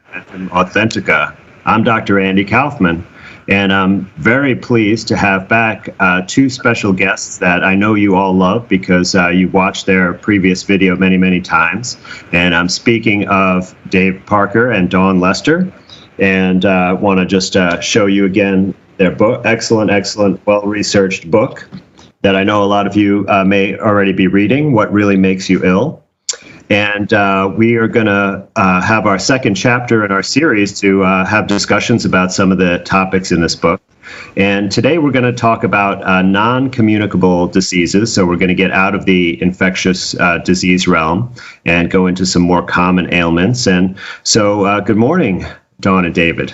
Momentum Authentica. I'm Dr. Andy Kaufman, and I'm very pleased to have back two special guests that I know you all love because you've watched their previous video many, many times. And I'm speaking of Dave Parker and Dawn Lester, and I want to just show you again their book, excellent, well-researched book that I know a lot of you may already be reading, What Really Makes You Ill. And we are going to have our second chapter in our series to have discussions about some of the topics in this book. And today we're going to talk about non-communicable diseases. So we're going to get out of the infectious disease realm and go into some more common ailments. And so good morning, Dawn and David.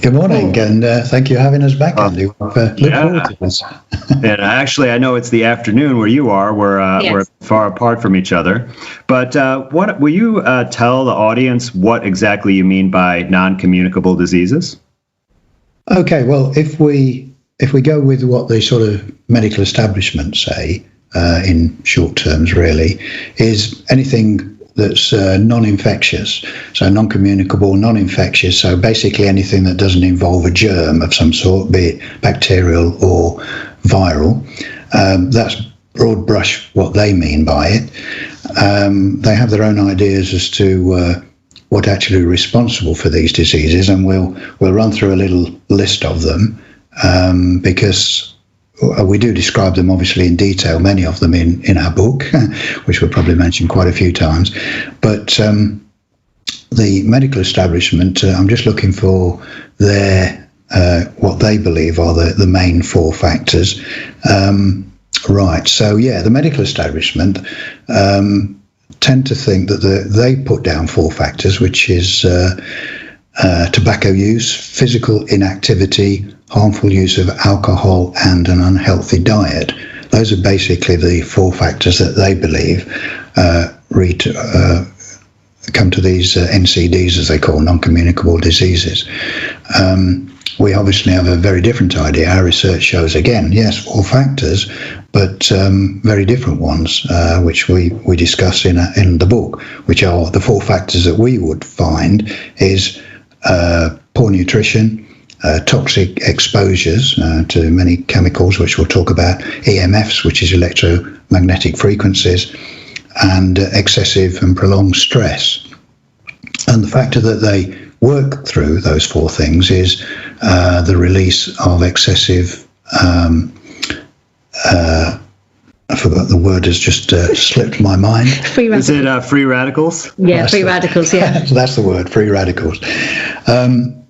Good morning, and thank you for having us back, Andy. Look forward to this. And actually, I know it's the afternoon where you are. We're far apart from each other. But what will you tell the audience what exactly you mean by non-communicable diseases? Okay, well, if we go with what the sort of medical establishment say, in short terms, really, is anything that's non-infectious, so non-communicable, non-infectious, so basically anything that doesn't involve a germ of some sort, be it bacterial or viral. That's broad brush what they mean by it. They have their own ideas as to what actually is responsible for these diseases, and we'll run through a little list of them because we do describe them obviously in detail, many of them in our book, which we'll probably mention quite a few times. But the medical establishment, I'm just looking for their what they believe are the main four factors. Right, so yeah, the medical establishment tend to think that they put down four factors, which is tobacco use, physical inactivity, harmful use of alcohol, and an unhealthy diet. Those are basically the four factors that they believe come to these NCDs, as they call non-communicable diseases. We obviously have a very different idea. Our research shows, again, yes, four factors, but very different ones, which we discuss in the book, which are the four factors that we would find is poor nutrition, toxic exposures to many chemicals, which we'll talk about, EMFs, which is electromagnetic frequencies, and excessive and prolonged stress. And the factor that they work through those four things is the release of excessive, I forgot the word has just slipped my mind. Free radicals. Is it free radicals? Yeah, that's free radicals, yeah. That's the word, free radicals. And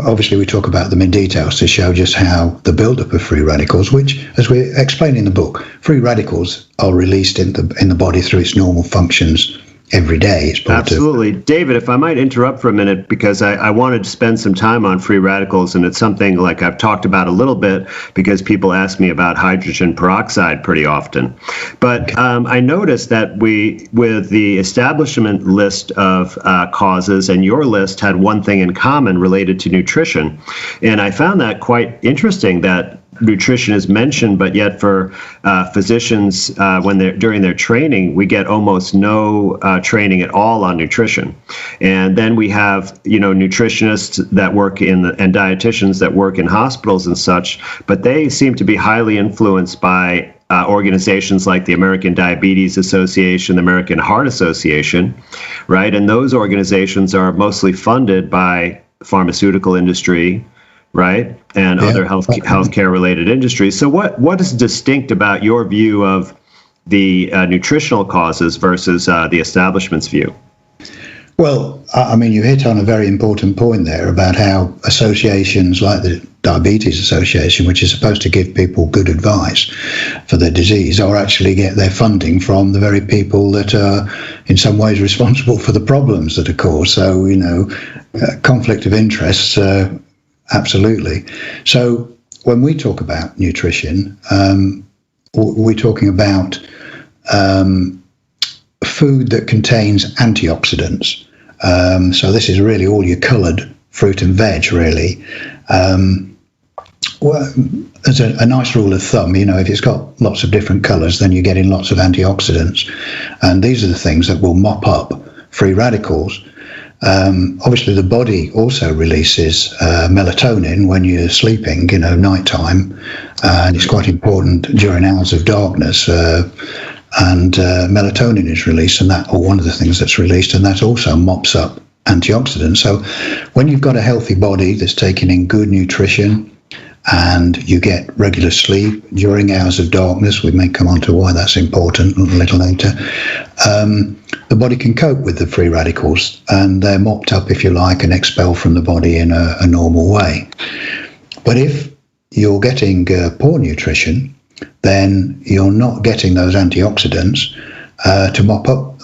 obviously we talk about them in details to show just how the build-up of free radicals, which, as we explain in the book, free radicals are released in the body through its normal functions every day. Absolutely. David, if I might interrupt for a minute, because I wanted to spend some time on free radicals, and it's something like I've talked about a little bit because people ask me about hydrogen peroxide pretty often. But I noticed that with the establishment list of causes, and your list had one thing in common related to nutrition. And I found that quite interesting that nutrition is mentioned, but yet for physicians, when they're during their training, we get almost no training at all on nutrition. And then we have, nutritionists that work and dietitians that work in hospitals and such, but they seem to be highly influenced by organizations like the American Diabetes Association, the American Heart Association, right? And those organizations are mostly funded by the pharmaceutical industry, right, and other healthcare related industries. So what is distinct about your view of the nutritional causes versus the establishment's view? Well, I mean, you hit on a very important point there about how associations like the Diabetes Association, which is supposed to give people good advice for their disease, or actually get their funding from the very people that are in some ways responsible for the problems that are caused. So, conflict of interests, absolutely. So when we talk about nutrition, we're talking about food that contains antioxidants. So this is really all your coloured fruit and veg, really. Well, as a nice rule of thumb, if it's got lots of different colours, then you're getting lots of antioxidants. And these are the things that will mop up free radicals. Obviously, the body also releases melatonin when you're sleeping, nighttime, and it's quite important during hours of darkness. And melatonin is released, or one of the things that's released, and that also mops up antioxidants. So, when you've got a healthy body that's taking in good nutrition, and you get regular sleep during hours of darkness, we may come on to why that's important a little later, the body can cope with the free radicals, and they're mopped up, if you like, and expelled from the body in a normal way. But if you're getting poor nutrition, then you're not getting those antioxidants to mop up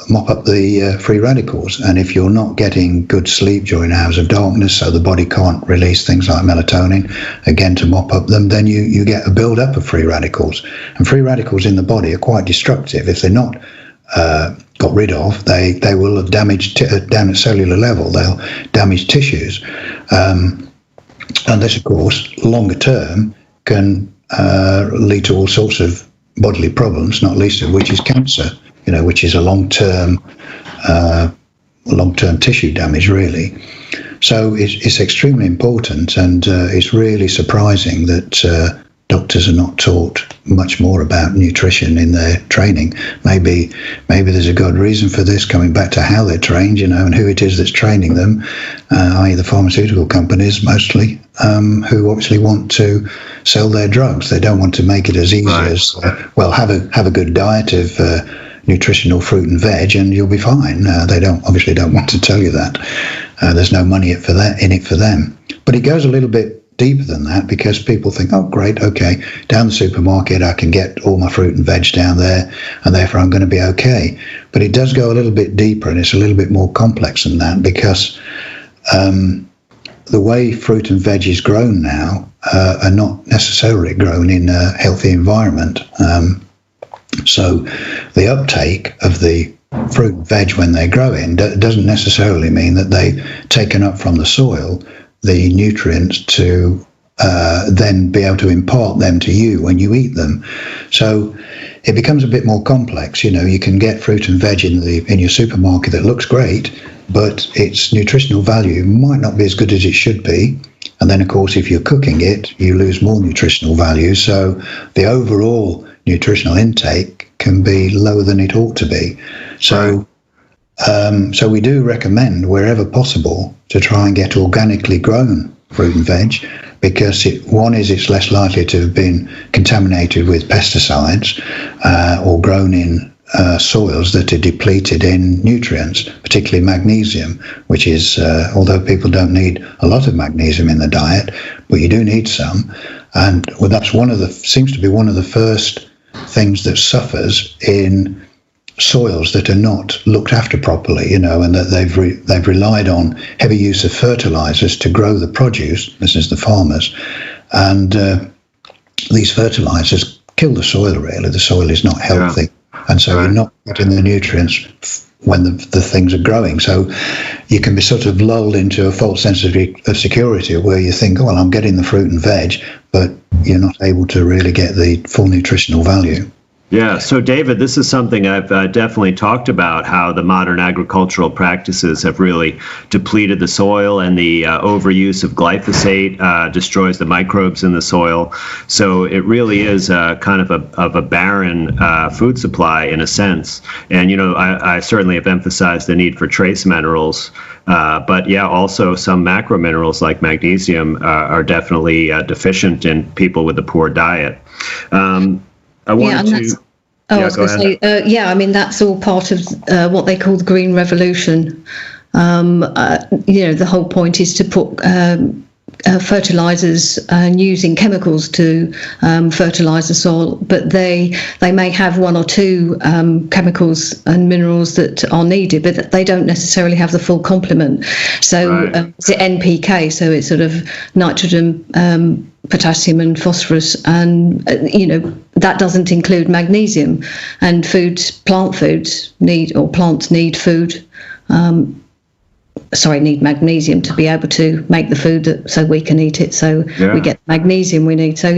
the free radicals. And if you're not getting good sleep during hours of darkness, so the body can't release things like melatonin, again, to mop up them, then you get a build-up of free radicals. And free radicals in the body are quite destructive. If they're not got rid of, they will have damaged down at cellular level. They'll damage tissues. And this, of course, longer term can lead to all sorts of bodily problems, not least of which is cancer, which is a long-term tissue damage, really. So it's extremely important, and it's really surprising that doctors are not taught much more about nutrition in their training. Maybe there's a good reason for this, coming back to how they're trained, and who it is that's training them, i.e. the pharmaceutical companies mostly, who obviously want to sell their drugs. They don't want to make it as easy as, have a good diet of nutritional fruit and veg and you'll be fine. They obviously don't want to tell you that. There's no money in it for them. But it goes a little bit deeper than that, because people think, oh, great, okay, down the supermarket I can get all my fruit and veg down there, and therefore I'm going to be okay. But it does go a little bit deeper, and it's a little bit more complex than that, because the way fruit and veg is grown now are not necessarily grown in a healthy environment. So the uptake of the fruit and veg when they're growing doesn't necessarily mean that they've taken up from the soil the nutrients to then be able to impart them to you when you eat them. So it becomes a bit more complex. You can get fruit and veg in your supermarket that looks great, but its nutritional value might not be as good as it should be. And then, of course, if you're cooking it, you lose more nutritional value. So the overall nutritional intake can be lower than it ought to be. So so we do recommend, wherever possible, to try and get organically grown fruit and veg, because it's less likely to have been contaminated with pesticides or grown in soils that are depleted in nutrients, particularly magnesium, which is, although people don't need a lot of magnesium in the diet, but you do need some. And that's seems to be one of the first things that suffers in soils that are not looked after properly, and that they've relied on heavy use of fertilizers to grow the produce. This is the farmers, and these fertilizers kill the soil. Really, the soil is not healthy, and so you're not getting the nutrients when the things are growing. So you can be sort of lulled into a false sense of security, where you think, oh, well, I'm getting the fruit and veg, but you're not able to really get the full nutritional value. Yeah. So, David, this is something I've definitely talked about, how the modern agricultural practices have really depleted the soil, and the overuse of glyphosate destroys the microbes in the soil. So it really is kind of a barren food supply in a sense. And, I certainly have emphasized the need for trace minerals. But also some macro minerals like magnesium are definitely deficient in people with a poor diet. I wanted to. I was going to say, that's all part of what they call the Green Revolution. The whole point is to put fertilizers and using chemicals to fertilize the soil, but they may have one or two chemicals and minerals that are needed, but they don't necessarily have the full complement. So it's NPK, so it's sort of nitrogen, potassium and phosphorus, and that doesn't include magnesium. And plants need food, need magnesium to be able to make the food so we can eat it, so we get magnesium we need. So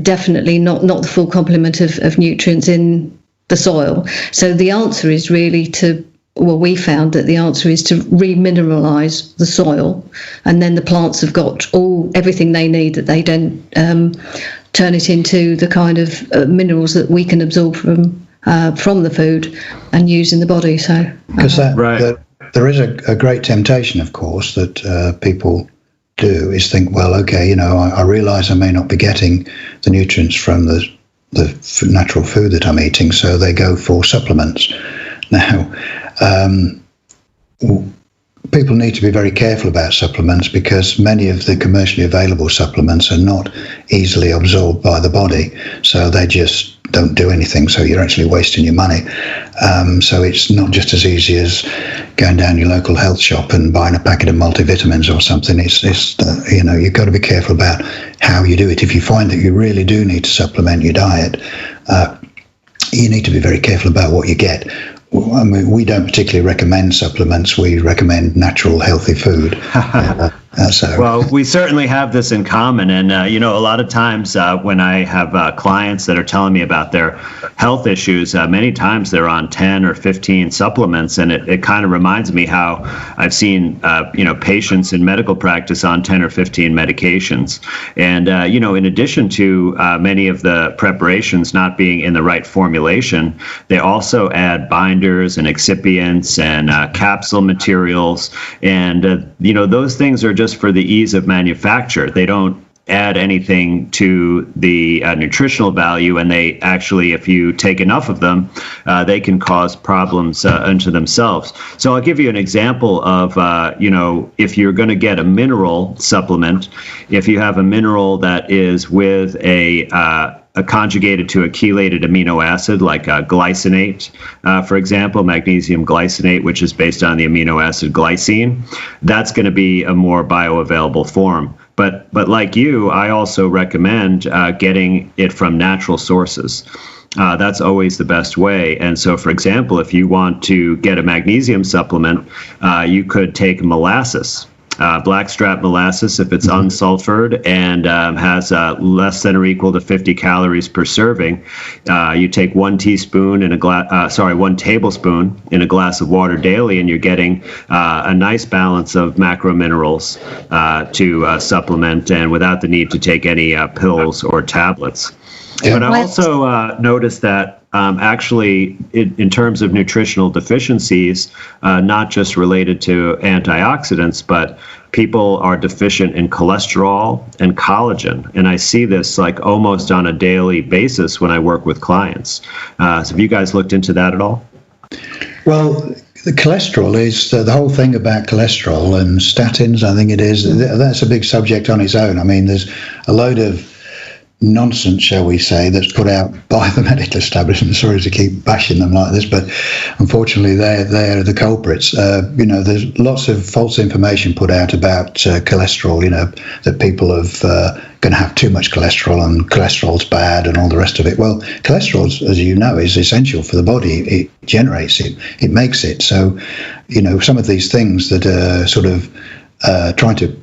definitely not the full complement of nutrients in the soil. So the answer is really to well, we found that the answer is to remineralize the soil, and then the plants have got everything they need, that they then turn it into the kind of minerals that we can absorb from the food and use in the body. So because there is a great temptation, of course, that people do, is think, well, okay, I realize I may not be getting the nutrients from the natural food that I'm eating, so they go for supplements. Now, people need to be very careful about supplements, because many of the commercially available supplements are not easily absorbed by the body, so they just don't do anything, so you're actually wasting your money. So it's not just as easy as going down your local health shop and buying a packet of multivitamins or something. It's you've got to be careful about how you do it. If you find that you really do need to supplement your diet, you need to be very careful about what you get. I mean, we don't particularly recommend supplements. We recommend natural, healthy food. Well, we certainly have this in common. And, a lot of times when I have clients that are telling me about their health issues, many times they're on 10 or 15 supplements. And it kind of reminds me how I've seen, patients in medical practice on 10 or 15 medications. And, in addition to many of the preparations not being in the right formulation, they also add binders and excipients and capsule materials. And, those things are just for the ease of manufacture. They don't add anything to the nutritional value, and they actually, if you take enough of them, they can cause problems unto themselves. So I'll give you an example of, if you're going to get a mineral supplement, if you have a mineral that is with a conjugated to a chelated amino acid like glycinate, for example, magnesium glycinate, which is based on the amino acid glycine, that's going to be a more bioavailable form. But like you, I also recommend getting it from natural sources. That's always the best way. And so, for example, if you want to get a magnesium supplement, you could take molasses. Blackstrap molasses, if it's unsulfured and has less than or equal to 50 calories per serving. You take 1 tablespoon in a glass of water daily, and you're getting a nice balance of macrominerals to supplement, and without the need to take any pills or tablets. Yeah. But I also noticed that actually, in terms of nutritional deficiencies, not just related to antioxidants, but people are deficient in cholesterol and collagen. And I see this like almost on a daily basis when I work with clients. So have you guys looked into that at all? Well, the cholesterol is the whole thing about cholesterol and statins, I think it is. That's a big subject on its own. I mean, there's a load of nonsense, shall we say, that's put out by the medical establishment. Sorry to keep bashing them like this, but unfortunately they're the culprits. There's lots of false information put out about cholesterol, that people have going to have too much cholesterol and cholesterol's bad and all the rest of it. Well, cholesterol, as you know, is essential for the body. It generates it, it makes it. So, some of these things that are sort of trying to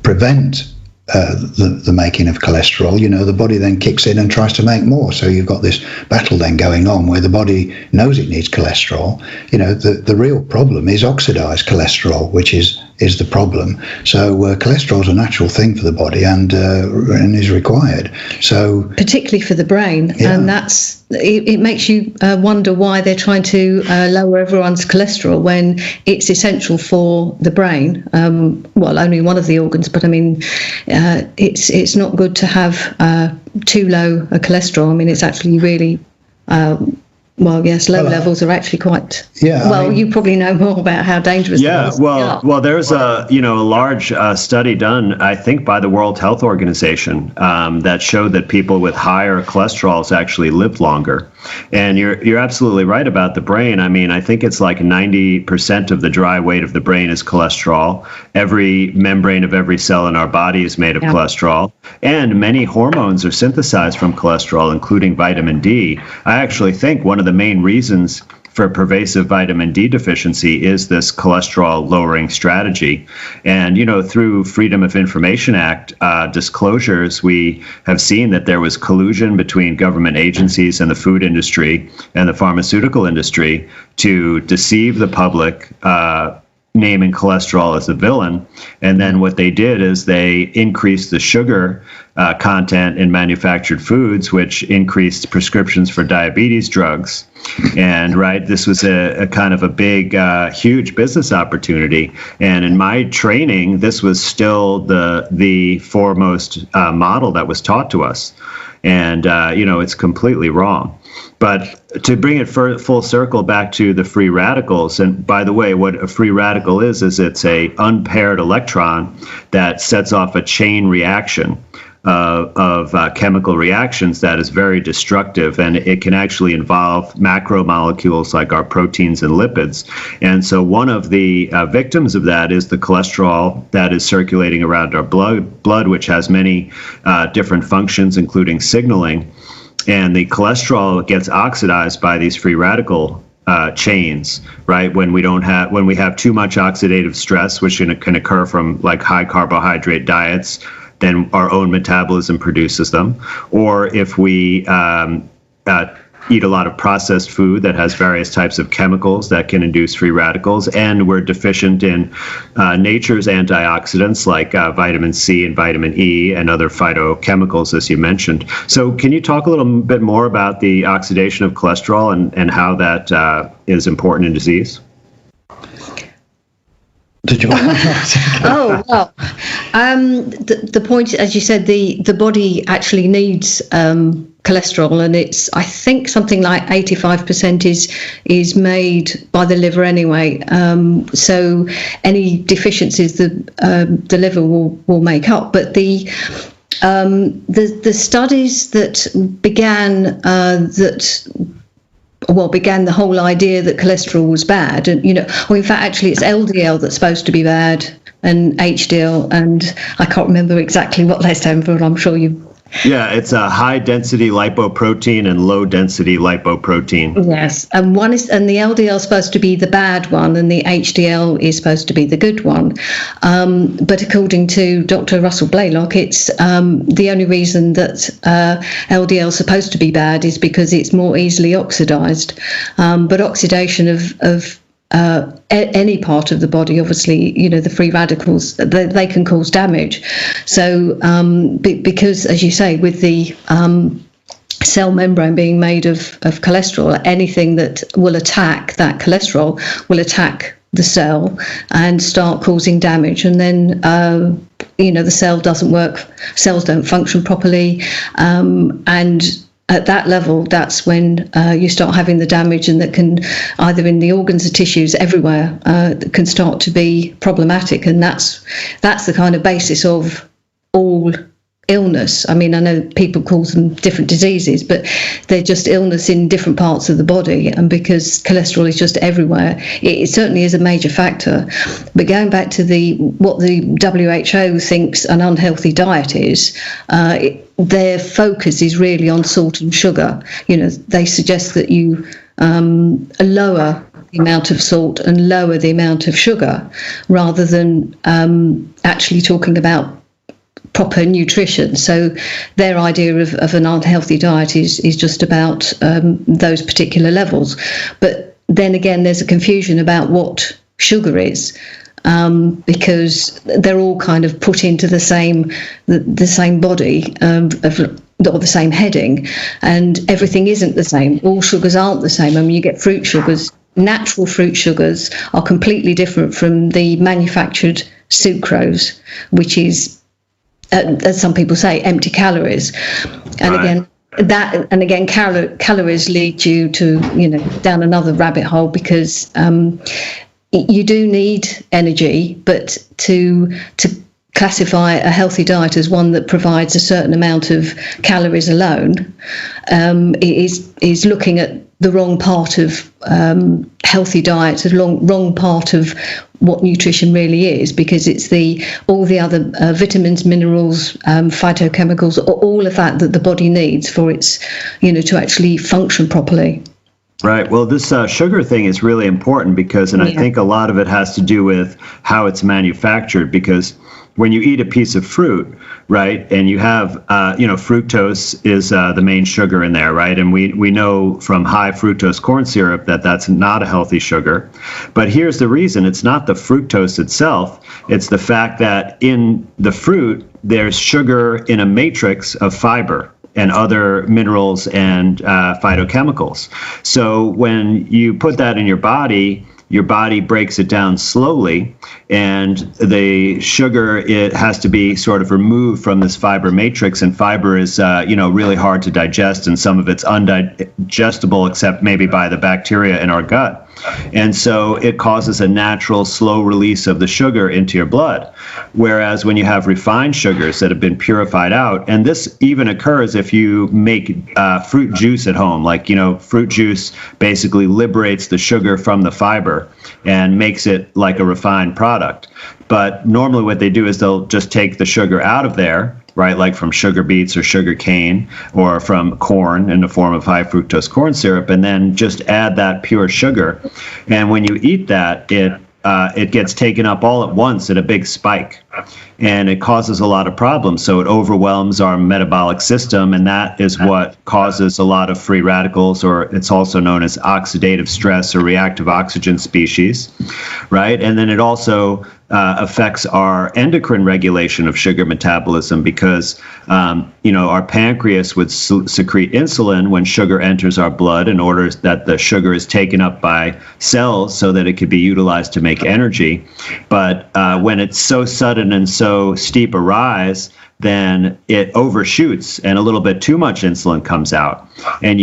prevent the making of cholesterol, the body then kicks in and tries to make more. So you've got this battle then going on where the body knows it needs cholesterol. The real problem is oxidized cholesterol, which is the problem. So cholesterol is a natural thing for the body and is required. So particularly for the brain, yeah. And it makes you wonder why they're trying to lower everyone's cholesterol when it's essential for the brain. Only one of the organs, but I mean, it's not good to have too low a cholesterol. I mean, it's actually really low levels are actually quite. Yeah. Well, you probably know more about how dangerous. Yeah. Well, there's a large study done, I think, by the World Health Organization that showed that people with higher cholesterols actually live longer. And you're absolutely right about the brain. I mean, I think it's like 90% of the dry weight of the brain is cholesterol. Every membrane of every cell in our body is made of cholesterol, and many hormones are synthesized from cholesterol, including vitamin D. I actually think one of the main reasons for pervasive vitamin D deficiency is this cholesterol lowering strategy. And, through Freedom of Information Act disclosures, we have seen that there was collusion between government agencies and the food industry and the pharmaceutical industry to deceive the public, naming cholesterol as a villain. And then what they did is they increased the sugar content in manufactured foods, which increased prescriptions for diabetes drugs. And this was a kind of a big, huge business opportunity. And in my training, this was still the foremost model that was taught to us. And, it's completely wrong. But to bring it full circle back to the free radicals, and by the way, what a free radical is it's a unpaired electron that sets off a chain reaction of chemical reactions that is very destructive, and it can actually involve macromolecules like our proteins and lipids. And so one of the victims of that is the cholesterol that is circulating around our blood, which has many different functions, including signaling. And the cholesterol gets oxidized by these free radical chains, right? When we have too much oxidative stress, which can occur from like high carbohydrate diets, then our own metabolism produces them. Or if we eat a lot of processed food that has various types of chemicals that can induce free radicals, and we're deficient in nature's antioxidants like vitamin C and vitamin E and other phytochemicals, as you mentioned. So can you talk a little bit more about the oxidation of cholesterol and how that is important in disease? Did you want Oh, well, the point, as you said, the body actually needs cholesterol, and it's, I think, something like 85% is made by the liver anyway. So any deficiencies the liver will make up. But the studies that began began the whole idea that cholesterol was bad, and in fact, actually, it's LDL that's supposed to be bad, and HDL, and I can't remember exactly what they stand for. And I'm sure you. Yeah, it's a high density lipoprotein and low density lipoprotein. Yes, and the LDL is supposed to be the bad one, and the HDL is supposed to be the good one. But according to Dr. Russell Blaylock, it's the only reason that LDL is supposed to be bad is because it's more easily oxidized. But oxidation of any part of the body, obviously, the free radicals, they can cause damage. So because, as you say, with the cell membrane being made of cholesterol, anything that will attack that cholesterol will attack the cell and start causing damage. And then the cell doesn't work, cells don't function properly, and at that level, that's when you start having the damage, and that can either in the organs or tissues everywhere can start to be problematic. And that's the kind of basis of all illness. I mean, I know people call them different diseases, but they're just illness in different parts of the body. And because cholesterol is just everywhere, it certainly is a major factor. But going back to what the WHO thinks an unhealthy diet is, their focus is really on salt and sugar. They suggest that you lower the amount of salt and lower the amount of sugar, rather than actually talking about proper nutrition. So their idea of an unhealthy diet is just about those particular levels. But then again, there's a confusion about what sugar is, because they're all kind of put into the same body or the same heading, and everything isn't the same. All sugars aren't the same. I mean, you get fruit sugars. Natural fruit sugars are completely different from the manufactured sucrose, which is, as some people say, empty calories. And again, calories lead you to down another rabbit hole, because you do need energy, but to classify a healthy diet as one that provides a certain amount of calories alone is looking at the wrong part of healthy diet, the wrong part of what nutrition really is, because it's all the other vitamins, minerals, phytochemicals, all of that the body needs for its to actually function properly. Right. Well, this sugar thing is really important because, and I think a lot of it has to do with how it's manufactured. Because when you eat a piece of fruit, right, and you have, fructose is the main sugar in there, right? And we know from high fructose corn syrup that that's not a healthy sugar. But here's the reason: it's not the fructose itself; it's the fact that in the fruit there's sugar in a matrix of fiber and other minerals and phytochemicals. So when you put that in your body breaks it down slowly, and the sugar, it has to be sort of removed from this fiber matrix, and fiber is really hard to digest, and some of it's undigestible except maybe by the bacteria in our gut. And so it causes a natural slow release of the sugar into your blood. Whereas when you have refined sugars that have been purified out, and this even occurs if you make fruit juice at home, like, fruit juice basically liberates the sugar from the fiber and makes it like a refined product. But normally what they do is they'll just take the sugar out of there, right, like from sugar beets or sugar cane or from corn in the form of high fructose corn syrup, and then just add that pure sugar. And when you eat that, it gets taken up all at once at a big spike, and it causes a lot of problems. So it overwhelms our metabolic system, and that is what causes a lot of free radicals, or it's also known as oxidative stress or reactive oxygen species, right? And then it also affects our endocrine regulation of sugar metabolism because, our pancreas would secrete insulin when sugar enters our blood in order that the sugar is taken up by cells so that it could be utilized to make energy. But when it's so sudden and so steep a rise, then it overshoots and a little bit too much insulin comes out, and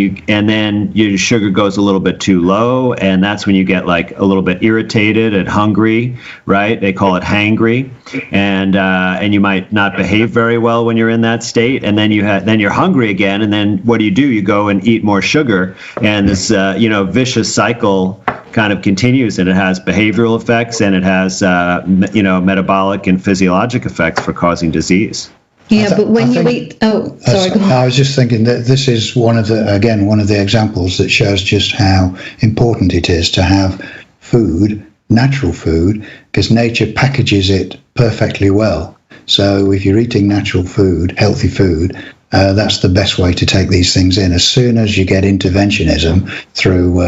then your sugar goes a little bit too low, and that's when you get like a little bit irritated and hungry, right? They call it hangry, and you might not behave very well when you're in that state, and then you're hungry again, and then what do? You go and eat more sugar, and this vicious cycle kind of continues, and it has behavioral effects, and it has metabolic and physiologic effects for causing disease. Yeah, but when you eat, sorry. I was just thinking that this is one of the examples that shows just how important it is to have food, natural food, because nature packages it perfectly well. So if you're eating natural food, healthy food, that's the best way to take these things in. As soon as you get interventionism through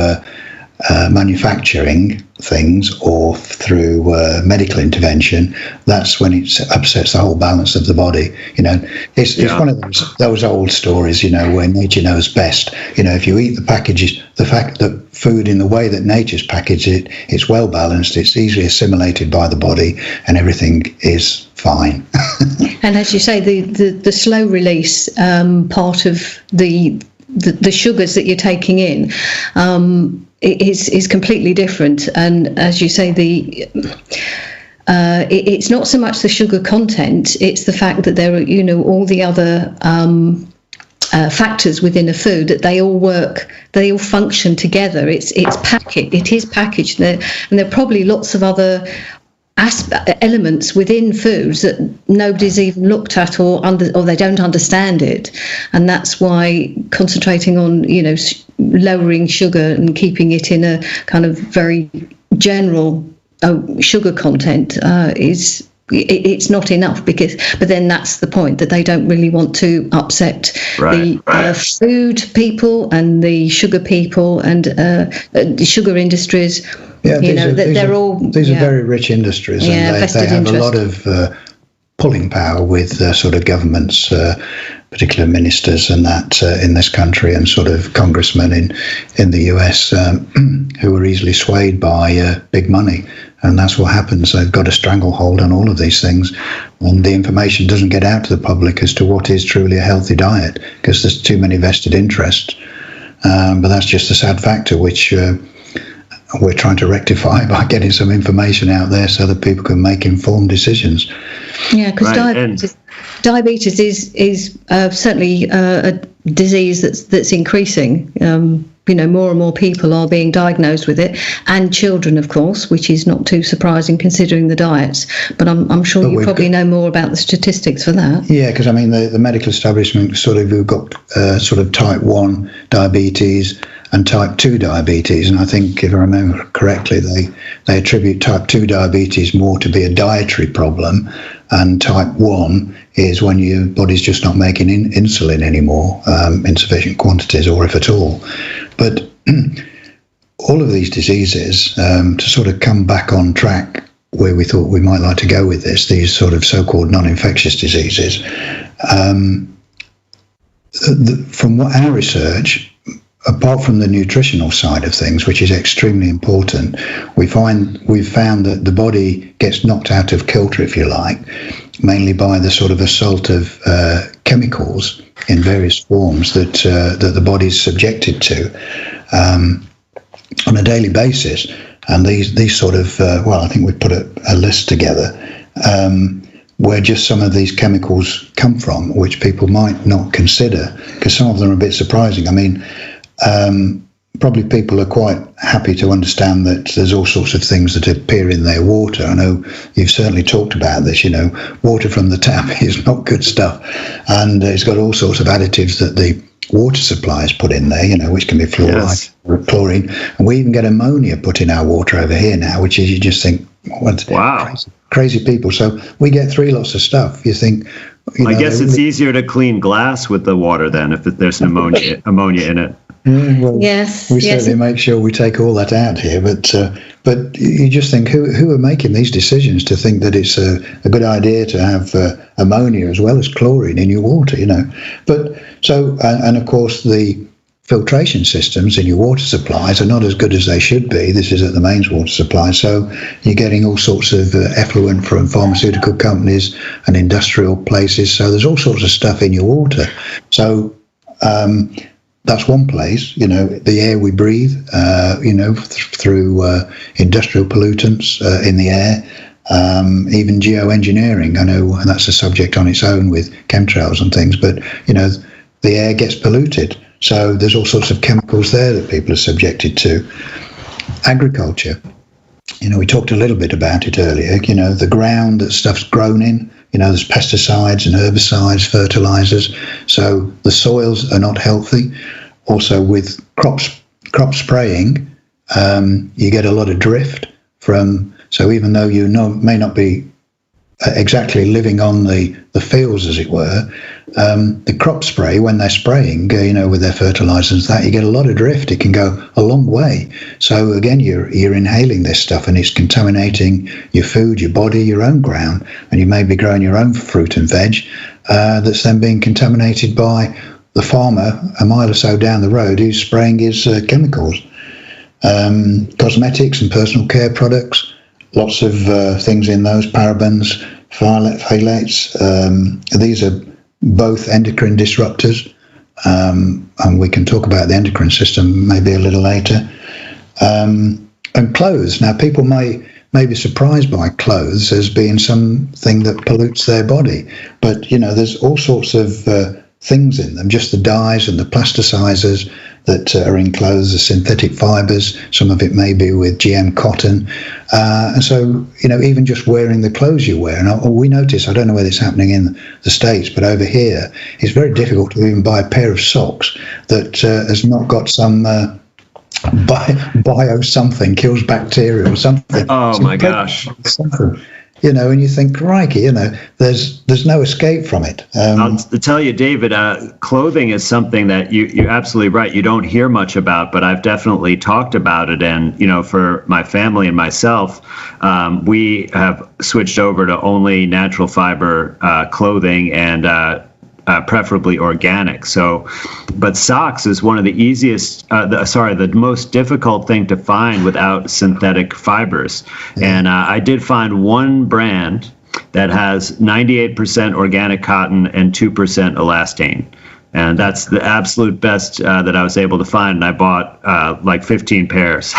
manufacturing things or through medical intervention, that's when it upsets the whole balance of the body. It's one of those old stories, where nature knows best. If you eat the packages, the fact that food in the way that nature's packaged it, it's well balanced, it's easily assimilated by the body, and everything is fine. And as you say, the slow release part of the sugars that you're taking in is completely different. And as you say, it's not so much the sugar content, it's the fact that there are all the other factors within a food, that they all work, they all function together. It is packaged there, and there are probably lots of other elements within foods that nobody's even looked at or they don't understand it, and that's why concentrating on lowering sugar and keeping it in a kind of very general sugar content it's not enough, but then that's the point, that they don't really want to upset the food people and the sugar people and the sugar industries. Yeah, these are very rich industries, and they have a lot of pulling power with sort of governments, particular ministers and that in this country, and sort of congressmen in the US who are easily swayed by big money. And that's what happens. They've got a stranglehold on all of these things, and the information doesn't get out to the public as to what is truly a healthy diet, because there's too many vested interests. But that's just a sad factor, which we're trying to rectify by getting some information out there so that people can make informed decisions. Yeah, because diabetes is certainly a disease that's increasing. More and more people are being diagnosed with it, and children, of course, which is not too surprising considering the diets. But I'm sure you probably know more about the statistics for that. Yeah, because the medical establishment we've got sort of type 1 diabetes, and type 2 diabetes. And I think, if I remember correctly, they attribute type 2 diabetes more to be a dietary problem, and type 1 is when your body's just not making insulin anymore in sufficient quantities, or if at all. But all of these diseases, to sort of come back on track where we thought we might like to go with this, these sort of so-called non-infectious diseases, from what our research, apart from the nutritional side of things, which is extremely important, we've found that the body gets knocked out of kilter, if you like, mainly by the sort of assault of chemicals in various forms that the body is subjected to on a daily basis. And these sort of, I think we put a list together where just some of these chemicals come from, which people might not consider, because some of them are a bit surprising. I mean, probably people are quite happy to understand that there's all sorts of things that appear in their water. I know you've certainly talked about this, water from the tap is not good stuff. And it's got all sorts of additives that the water suppliers put in there, which can be fluoride, or chlorine. And we even get ammonia put in our water over here now, which is, you just think, wow, crazy people. So we get 3 lots of stuff. You think, I guess it's easier to clean glass with the water then, if there's ammonia in it. Well, yes, we certainly make sure we take all that out here, but you just think, who are making these decisions to think that it's a good idea to have ammonia as well as chlorine in your water, But so, and of course the filtration systems in your water supplies are not as good as they should be. This is at the mains water supply, so you're getting all sorts of effluent from pharmaceutical companies and industrial places. So there's all sorts of stuff in your water. So that's one place, the air we breathe, through industrial pollutants in the air, even geoengineering. I know that's a subject on its own with chemtrails and things, but, the air gets polluted. So there's all sorts of chemicals there that people are subjected to. Agriculture, we talked a little bit about it earlier, the ground that stuff's grown in, there's pesticides and herbicides, fertilizers, so the soils are not healthy. Also with crop spraying, you get a lot of drift so even though may not be exactly living on the fields, as it were, the crop spray, when they're spraying, with their fertilizers, that you get a lot of drift. It can go a long way. So again, you're inhaling this stuff, and it's contaminating your food, your body, your own ground, and you may be growing your own fruit and veg that's then being contaminated by the farmer a mile or so down the road who's spraying his chemicals. Cosmetics and personal care products, lots of things in those, parabens, phthalates. These are both endocrine disruptors, and we can talk about the endocrine system maybe a little later. And clothes. Now, people may be surprised by clothes as being something that pollutes their body, but there's all sorts of things in them, just the dyes and the plasticizers that are in clothes, the synthetic fibers, some of it may be with GM cotton. And so, even just wearing the clothes you wear, and we notice, I don't know whether it's happening in the States, but over here, it's very difficult to even buy a pair of socks that has not got some bio something, kills bacteria or something. Oh, my gosh. Something. And you think, crikey, there's no escape from it. I'll tell you, David, clothing is something that you're absolutely right. You don't hear much about, but I've definitely talked about it. And, for my family and myself, we have switched over to only natural fiber clothing and preferably organic. So, but socks is one of the easiest, the most difficult thing to find without synthetic fibers. And I did find one brand that has 98% organic cotton and 2% elastane. And that's the absolute best that I was able to find. And I bought like 15 pairs.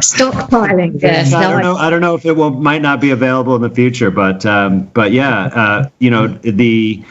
Stockpiling. Yes. I don't know if it might not be available in the future, but yeah, the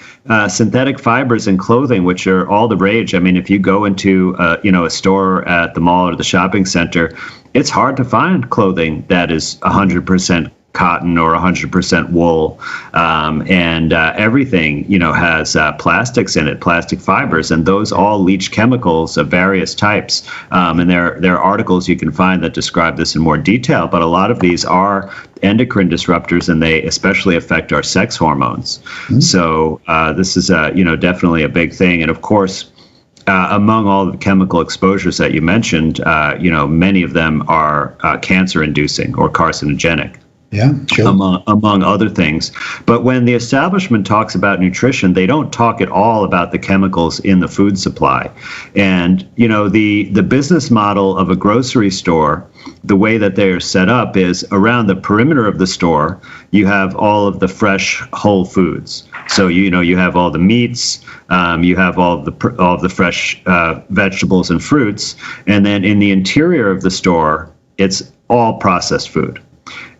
synthetic fibers in clothing, which are all the rage. I mean, if you go into a store at the mall or the shopping center, it's hard to find clothing that is 100% cotton or 100% wool, and everything has plastics in it, plastic fibers, and those all leach chemicals of various types. And there are articles you can find that describe this in more detail, but a lot of these are endocrine disruptors, and they especially affect our sex hormones. So this is definitely a big thing. And of course, among all the chemical exposures that you mentioned, many of them are cancer-inducing or carcinogenic. Yeah, sure. Among other things. But when the establishment talks about nutrition, they don't talk at all about the chemicals in the food supply. And, the business model of a grocery store, the way that they are set up is around the perimeter of the store, you have all of the fresh whole foods. So, you have all the meats, you have all of the fresh vegetables and fruits. And then in the interior of the store, it's all processed food.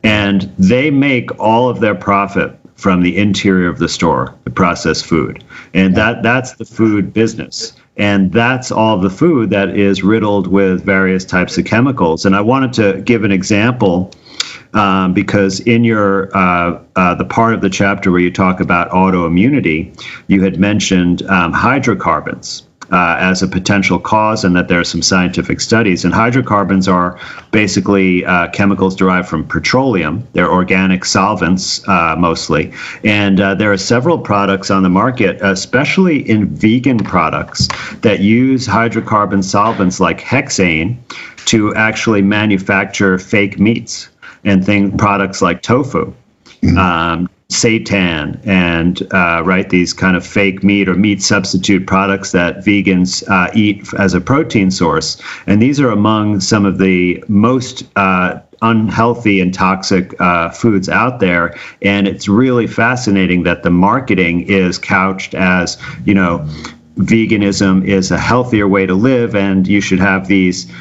And they make all of their profit from the interior of the store, the processed food. And that's the food business. And that's all the food that is riddled with various types of chemicals. And I wanted to give an example because in your the part of the chapter where you talk about autoimmunity, you had mentioned hydrocarbons as a potential cause, and that there are some scientific studies. And hydrocarbons are basically chemicals derived from petroleum. They're organic solvents mostly. And there are several products on the market, especially in vegan products, that use hydrocarbon solvents like hexane to actually manufacture fake meats and products like tofu. Seitan and these kind of fake meat or meat substitute products that vegans eat as a protein source. And these are among some of the most unhealthy and toxic foods out there. And it's really fascinating that the marketing is couched as, veganism is a healthier way to live, and you should have these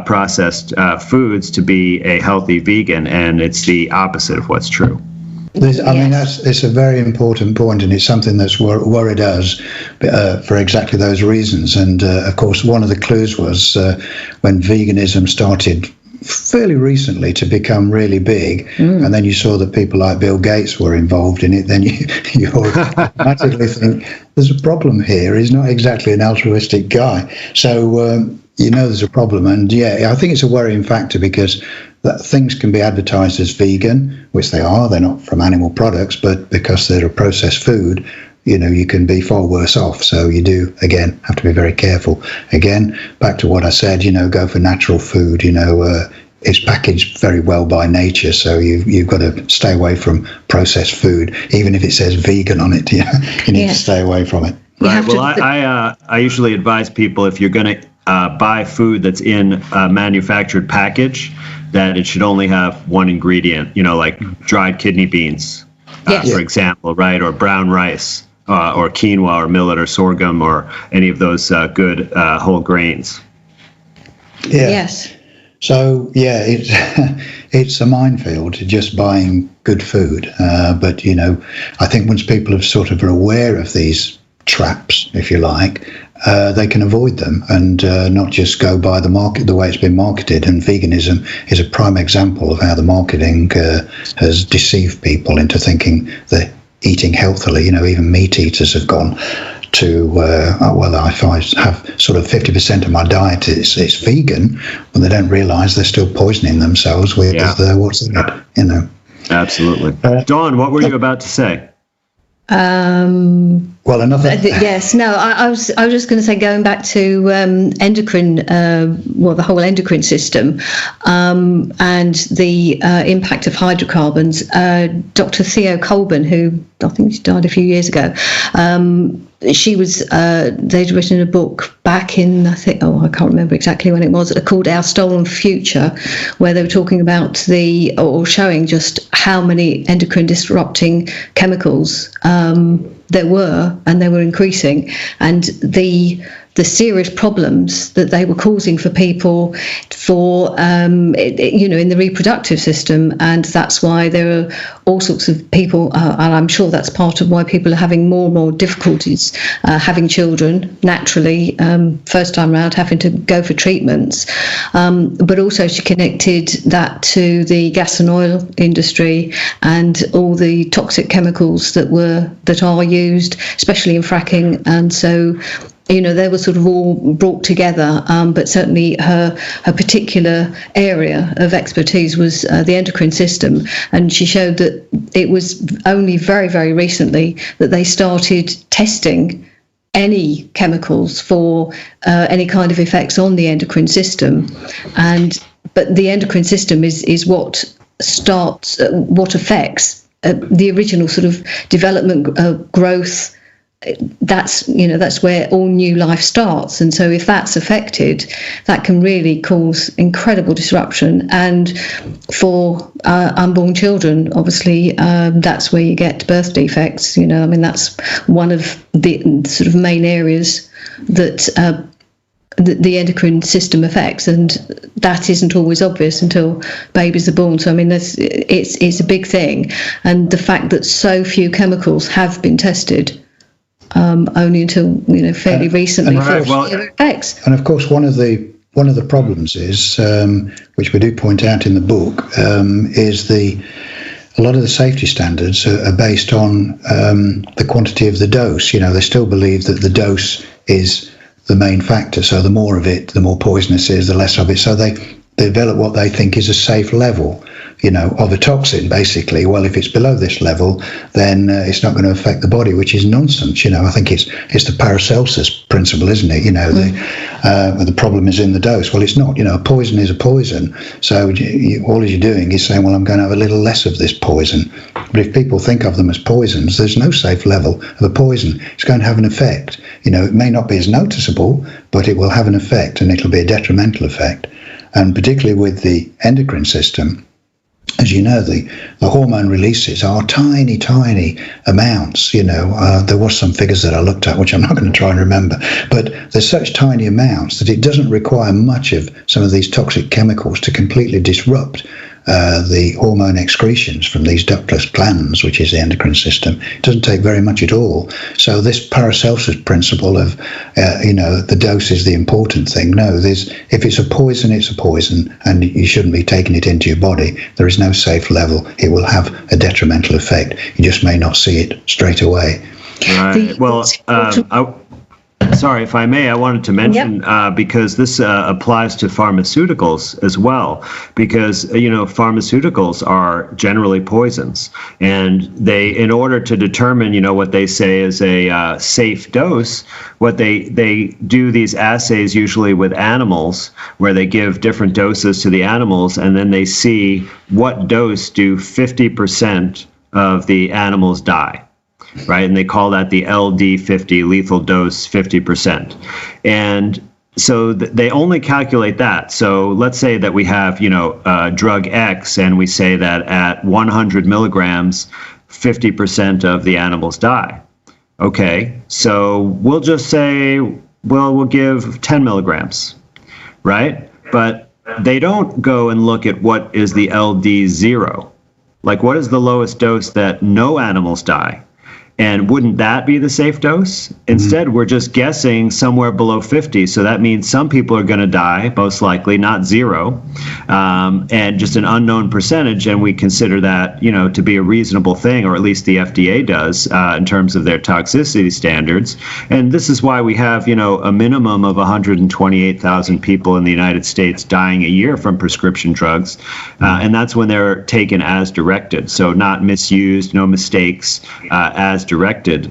processed foods to be a healthy vegan. And it's the opposite of what's true. I mean, it's a very important point, and it's something that's worried us for exactly those reasons. And of course, one of the clues was when veganism started fairly recently to become really big, and then you saw that people like Bill Gates were involved in it, then you automatically think there's a problem here. He's not exactly an altruistic guy. So, there's a problem. And I think it's a worrying factor because that things can be advertised as vegan, which they are. They're not from animal products, but because they're a processed food, you can be far worse off. So you do, again, have to be very careful. Again, back to what I said, go for natural food. It's packaged very well by nature, so you've got to stay away from processed food. Even if it says vegan on it, you need to stay away from it. Right. Well, I usually advise people, if you're going to buy food that's in a manufactured package, that it should only have one ingredient, like dried kidney beans, for example, right? Or brown rice, or quinoa, or millet, or sorghum, or any of those good whole grains. Yeah. Yes. So, it's a minefield just buying good food. But, I think once people have sort of are aware of these traps, if you like, they can avoid them and not just go by the way it's been marketed. And veganism is a prime example of how the marketing has deceived people into thinking that eating healthily, even meat eaters have gone to, if I have sort of 50% of my diet is vegan, when they don't realise they're still poisoning themselves with what's in it, Absolutely. Dawn, what were you about to say? Well, another. Yes, no. I was just going to say, going back to endocrine, the whole endocrine system, and the impact of hydrocarbons. Dr. Theo Colburn, who I think she died a few years ago, she was. They'd written a book back in, I can't remember exactly when it was, called Our Stolen Future, where they were talking about showing just how many endocrine disrupting chemicals there were, and they were increasing, and the the serious problems that they were causing for people for, in the reproductive system. And that's why there are all sorts of people, and I'm sure that's part of why people are having more and more difficulties having children naturally, first time round, having to go for treatments. But also she connected that to the gas and oil industry and all the toxic chemicals that are used, especially in fracking. And so, they were sort of all brought together, but certainly her particular area of expertise was the endocrine system. And she showed that it was only very, very recently that they started testing any chemicals for any kind of effects on the endocrine system. But the endocrine system is what affects the original sort of development, growth. That's where all new life starts. And so if that's affected, that can really cause incredible disruption. And for unborn children, obviously, that's where you get birth defects. That's one of the sort of main areas that the endocrine system affects, and that isn't always obvious until babies are born. So it's a big thing, and the fact that so few chemicals have been tested only until fairly recently for effects. And of course, one of the problems is, which we do point out in the book, is a lot of the safety standards are based on the quantity of the dose. They still believe that the dose is the main factor. So the more of it, the more poisonous it is, the less of it. So they develop what they think is a safe level, of a toxin, basically. Well, if it's below this level, then it's not going to affect the body, which is nonsense. I think it's the Paracelsus principle, isn't it? The problem is in the dose. Well, it's not. A poison is a poison. So all you're doing is saying, well, I'm going to have a little less of this poison. But if people think of them as poisons, there's no safe level of a poison. It's going to have an effect. It may not be as noticeable, but it will have an effect, and it'll be a detrimental effect. And particularly with the endocrine system, as you know, the hormone releases are tiny, tiny amounts. There was some figures that I looked at, which I'm not going to try and remember, but there's such tiny amounts that it doesn't require much of some of these toxic chemicals to completely disrupt the hormone excretions from these ductless glands, which is the endocrine system. It doesn't take very much at all. So this Paracelsus principle of, the dose is the important thing. No, if it's a poison, it's a poison, and you shouldn't be taking it into your body. There is no safe level. It will have a detrimental effect. You just may not see it straight away. Right. Well, sorry, if I may, I wanted to mention, because this applies to pharmaceuticals as well, because, pharmaceuticals are generally poisons, and in order to determine, what they say is a safe dose, what they do these assays usually with animals, where they give different doses to the animals, and then they see what dose do 50% of the animals die. Right, and they call that the LD50, lethal dose 50%. And so they only calculate that. So let's say that we have, drug X, and we say that at 100 milligrams, 50% of the animals die. Okay, so we'll just say, we'll give 10 milligrams, right? But they don't go and look at what is the LD0. Like, what is the lowest dose that no animals die? And wouldn't that be the safe dose? Instead, we're just guessing somewhere below 50. So that means some people are going to die, most likely, not zero, and just an unknown percentage. And we consider that, to be a reasonable thing, or at least the FDA does, in terms of their toxicity standards. And this is why we have, a minimum of 128,000 people in the United States dying a year from prescription drugs. And that's when they're taken as directed. So not misused, no mistakes, as directed,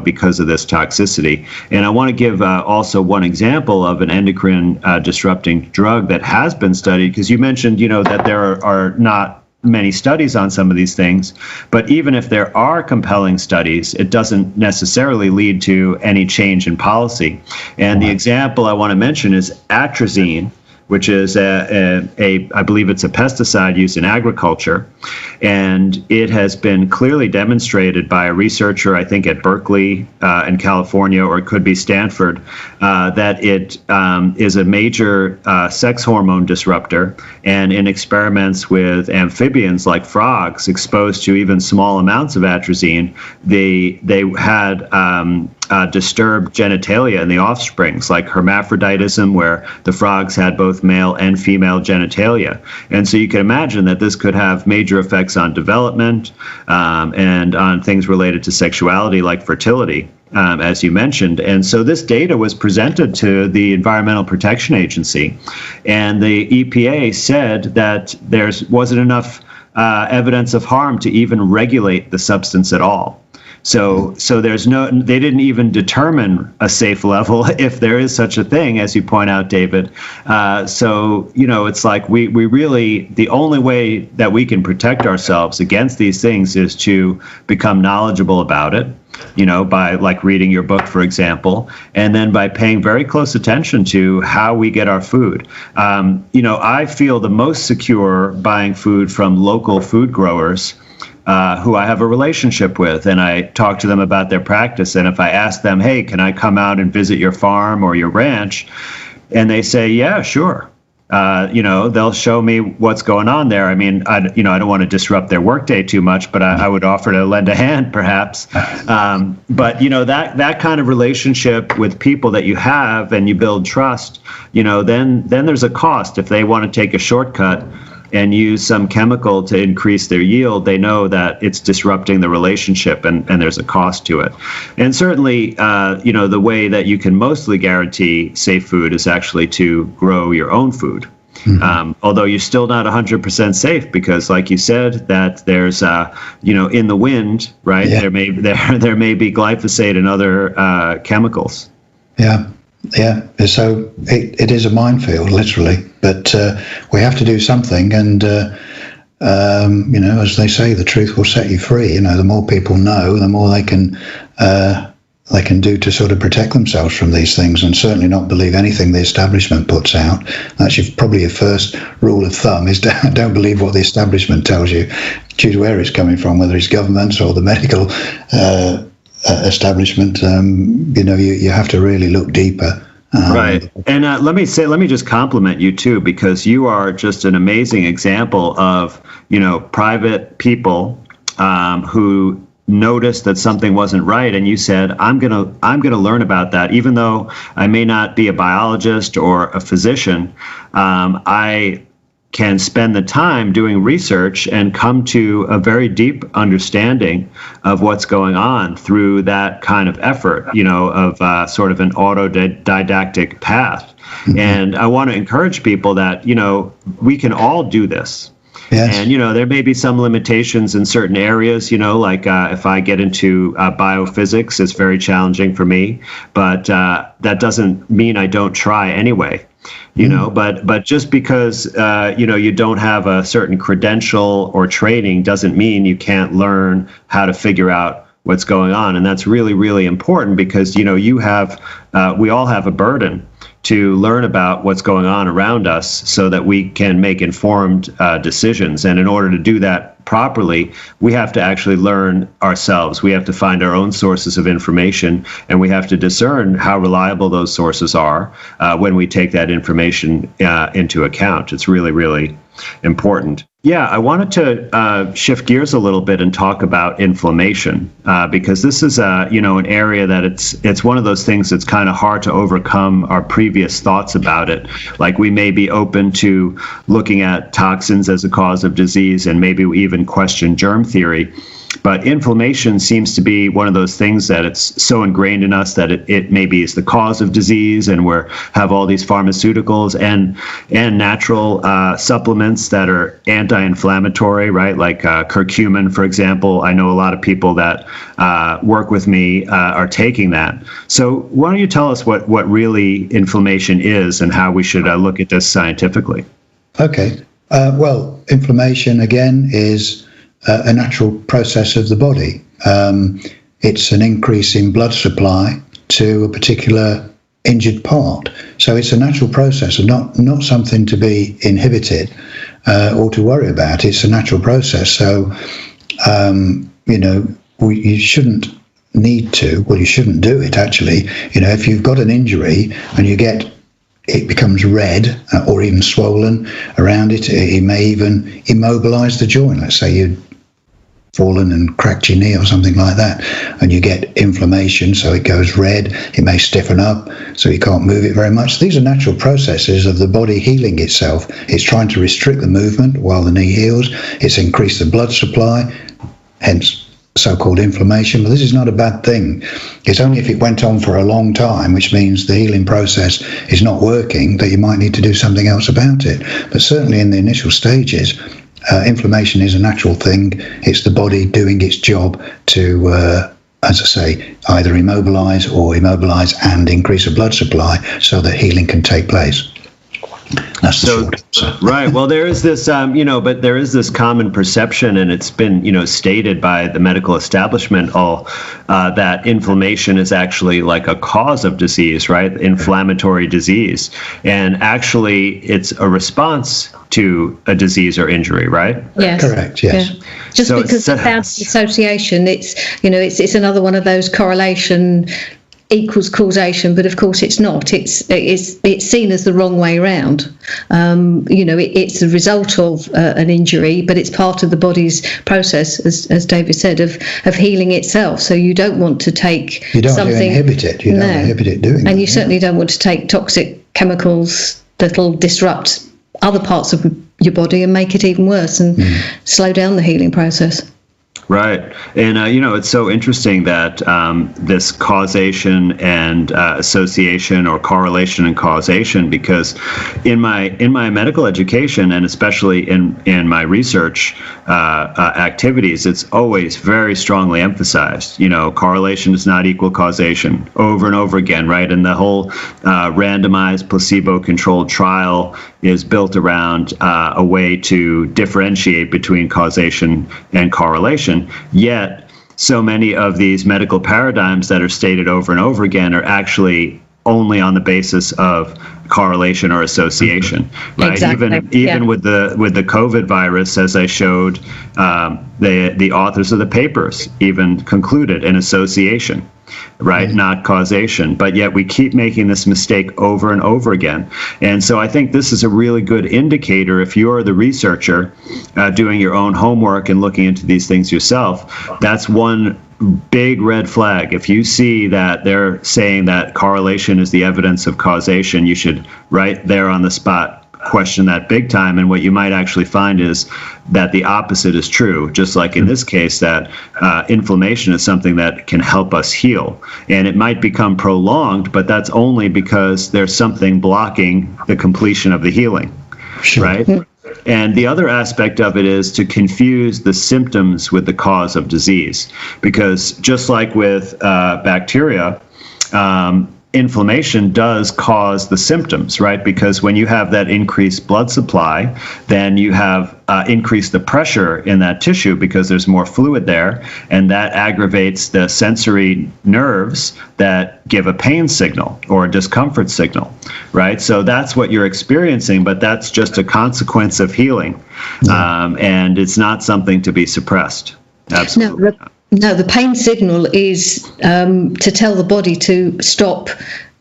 because of this toxicity. And I want to give also one example of an endocrine disrupting drug that has been studied, because you mentioned, that there are not many studies on some of these things, but even if there are compelling studies, it doesn't necessarily lead to any change in policy. And the example I want to mention is atrazine. which is I believe it's a pesticide used in agriculture. And it has been clearly demonstrated by a researcher, I think at Berkeley in California, or it could be Stanford, that it is a major sex hormone disruptor. And in experiments with amphibians like frogs exposed to even small amounts of atrazine, they had disturbed genitalia in the offsprings, like hermaphroditism, where the frogs had both male and female genitalia. And so you can imagine that this could have major effects on development and on things related to sexuality, like fertility, as you mentioned. And so this data was presented to the Environmental Protection Agency, and the EPA said that there wasn't enough evidence of harm to even regulate the substance at all. So they didn't even determine a safe level, if there is such a thing, as you point out, David. So it's like we really, the only way that we can protect ourselves against these things is to become knowledgeable about it, by like reading your book, for example, and then by paying very close attention to how we get our food. I feel the most secure buying food from local food growers who I have a relationship with, and I talk to them about their practice. And if I ask them, hey, can I come out and visit your farm or your ranch? And they say, yeah, sure. They'll show me what's going on there. I mean, I don't want to disrupt their workday too much, but I would offer to lend a hand, perhaps. But that kind of relationship with people that you have and you build trust, then there's a cost. If they want to take a shortcut and use some chemical to increase their yield, they know that it's disrupting the relationship, and there's a cost to it. And certainly, the way that you can mostly guarantee safe food is actually to grow your own food. Mm-hmm. Although you're still not 100% safe, because, like you said, that there's, in the wind, right? Yeah. There may be glyphosate and other chemicals. Yeah. Yeah, so it is a minefield, literally. But we have to do something, and as they say, the truth will set you free. The more people know, the more they can do to sort of protect themselves from these things, and certainly not believe anything the establishment puts out. That's probably your first rule of thumb: is don't believe what the establishment tells you. Choose where it's coming from, whether it's governments or the medical establishment. You have to really look deeper. Right. And let me just compliment you too, because you are just an amazing example of, private people who noticed that something wasn't right, and you said, I'm gonna learn about that, even though I may not be a biologist or a physician. I can spend the time doing research and come to a very deep understanding of what's going on through that kind of effort, of sort of an autodidactic path. Mm-hmm. And I want to encourage people that, we can all do this. Yes. And, there may be some limitations in certain areas, like if I get into biophysics, it's very challenging for me, but that doesn't mean I don't try anyway. But just because, you don't have a certain credential or training doesn't mean you can't learn how to figure out what's going on. And that's really, really important, because, we all have a burden to learn about what's going on around us so that we can make informed decisions. And in order to do that properly, we have to actually learn ourselves. We have to find our own sources of information, and we have to discern how reliable those sources are when we take that information into account. It's really, really important. Yeah, I wanted to shift gears a little bit and talk about inflammation, because this is an area that it's one of those things that's kind of hard to overcome our previous thoughts about it. Like, we may be open to looking at toxins as a cause of disease, and maybe we even question germ theory. But inflammation seems to be one of those things that it's so ingrained in us that it maybe is the cause of disease, and we have all these pharmaceuticals and natural supplements that are anti-inflammatory, right? Like curcumin, for example. I know a lot of people that work with me are taking that. So why don't you tell us what really inflammation is and how we should look at this scientifically? Okay. Well, inflammation, again, is a natural process of the body. It's an increase in blood supply to a particular injured part. So it's a natural process and not something to be inhibited or to worry about. It's a natural process. So, you shouldn't need to, well, you shouldn't do it actually. If you've got an injury and it becomes red or even swollen around it, it may even immobilize the joint. Let's say you'd fallen and cracked your knee or something like that, and you get inflammation, so it goes red. It may stiffen up, so you can't move it very much. These are natural processes of the body healing itself. It's trying to restrict the movement while the knee heals. It's increased the blood supply, hence so-called inflammation. But this is not a bad thing. It's only if it went on for a long time, which means the healing process is not working, that you might need to do something else about it. But certainly in the initial stages, inflammation is a natural thing. It's the body doing its job to, as I say, either immobilize and increase the blood supply so that healing can take place. That's the short answer. Right. Well, there is this, but there is this common perception, and it's been, stated by the medical establishment that inflammation is actually like a cause of disease, right? Inflammatory disease. And actually, it's a response to a disease or injury, right? Yes. Correct. Yes. Yeah. Just so because it's found association, it's another one of those correlation equals causation, but of course it's not. It's seen as the wrong way around. It's a result of an injury, but it's part of the body's process, as David said, of healing itself. So you don't want to take something. Inhibit it. You don't inhibit it doing. And you certainly don't want to take toxic chemicals that'll disrupt other parts of your body and make it even worse and slow down the healing process. Right. And, it's so interesting that this causation and association, or correlation and causation, because in my medical education, and especially in my research activities, it's always very strongly emphasized. Correlation does not equal causation, over and over again, right? And the whole randomized placebo-controlled trial is built around a way to differentiate between causation and correlation. Yet, so many of these medical paradigms that are stated over and over again are actually only on the basis of correlation or association, right? Exactly. Even with the COVID virus, as I showed, the authors of the papers even concluded an association, right? Not causation. But yet we keep making this mistake over and over again. And so I think this is a really good indicator, if you're the researcher doing your own homework and looking into these things yourself. That's one big red flag. If you see that they're saying that correlation is the evidence of causation, you should right there on the spot question that big time. And what you might actually find is that the opposite is true, just like in this case, that inflammation is something that can help us heal. And it might become prolonged, but that's only because there's something blocking the completion of the healing, right? And the other aspect of it is to confuse the symptoms with the cause of disease, because just like with bacteria, inflammation does cause the symptoms, right? Because when you have that increased blood supply, then you have increased the pressure in that tissue because there's more fluid there, and that aggravates the sensory nerves that give a pain signal or a discomfort signal, right? So that's what you're experiencing, but that's just a consequence of healing, and it's not something to be suppressed. Absolutely. No, the pain signal is to tell the body to stop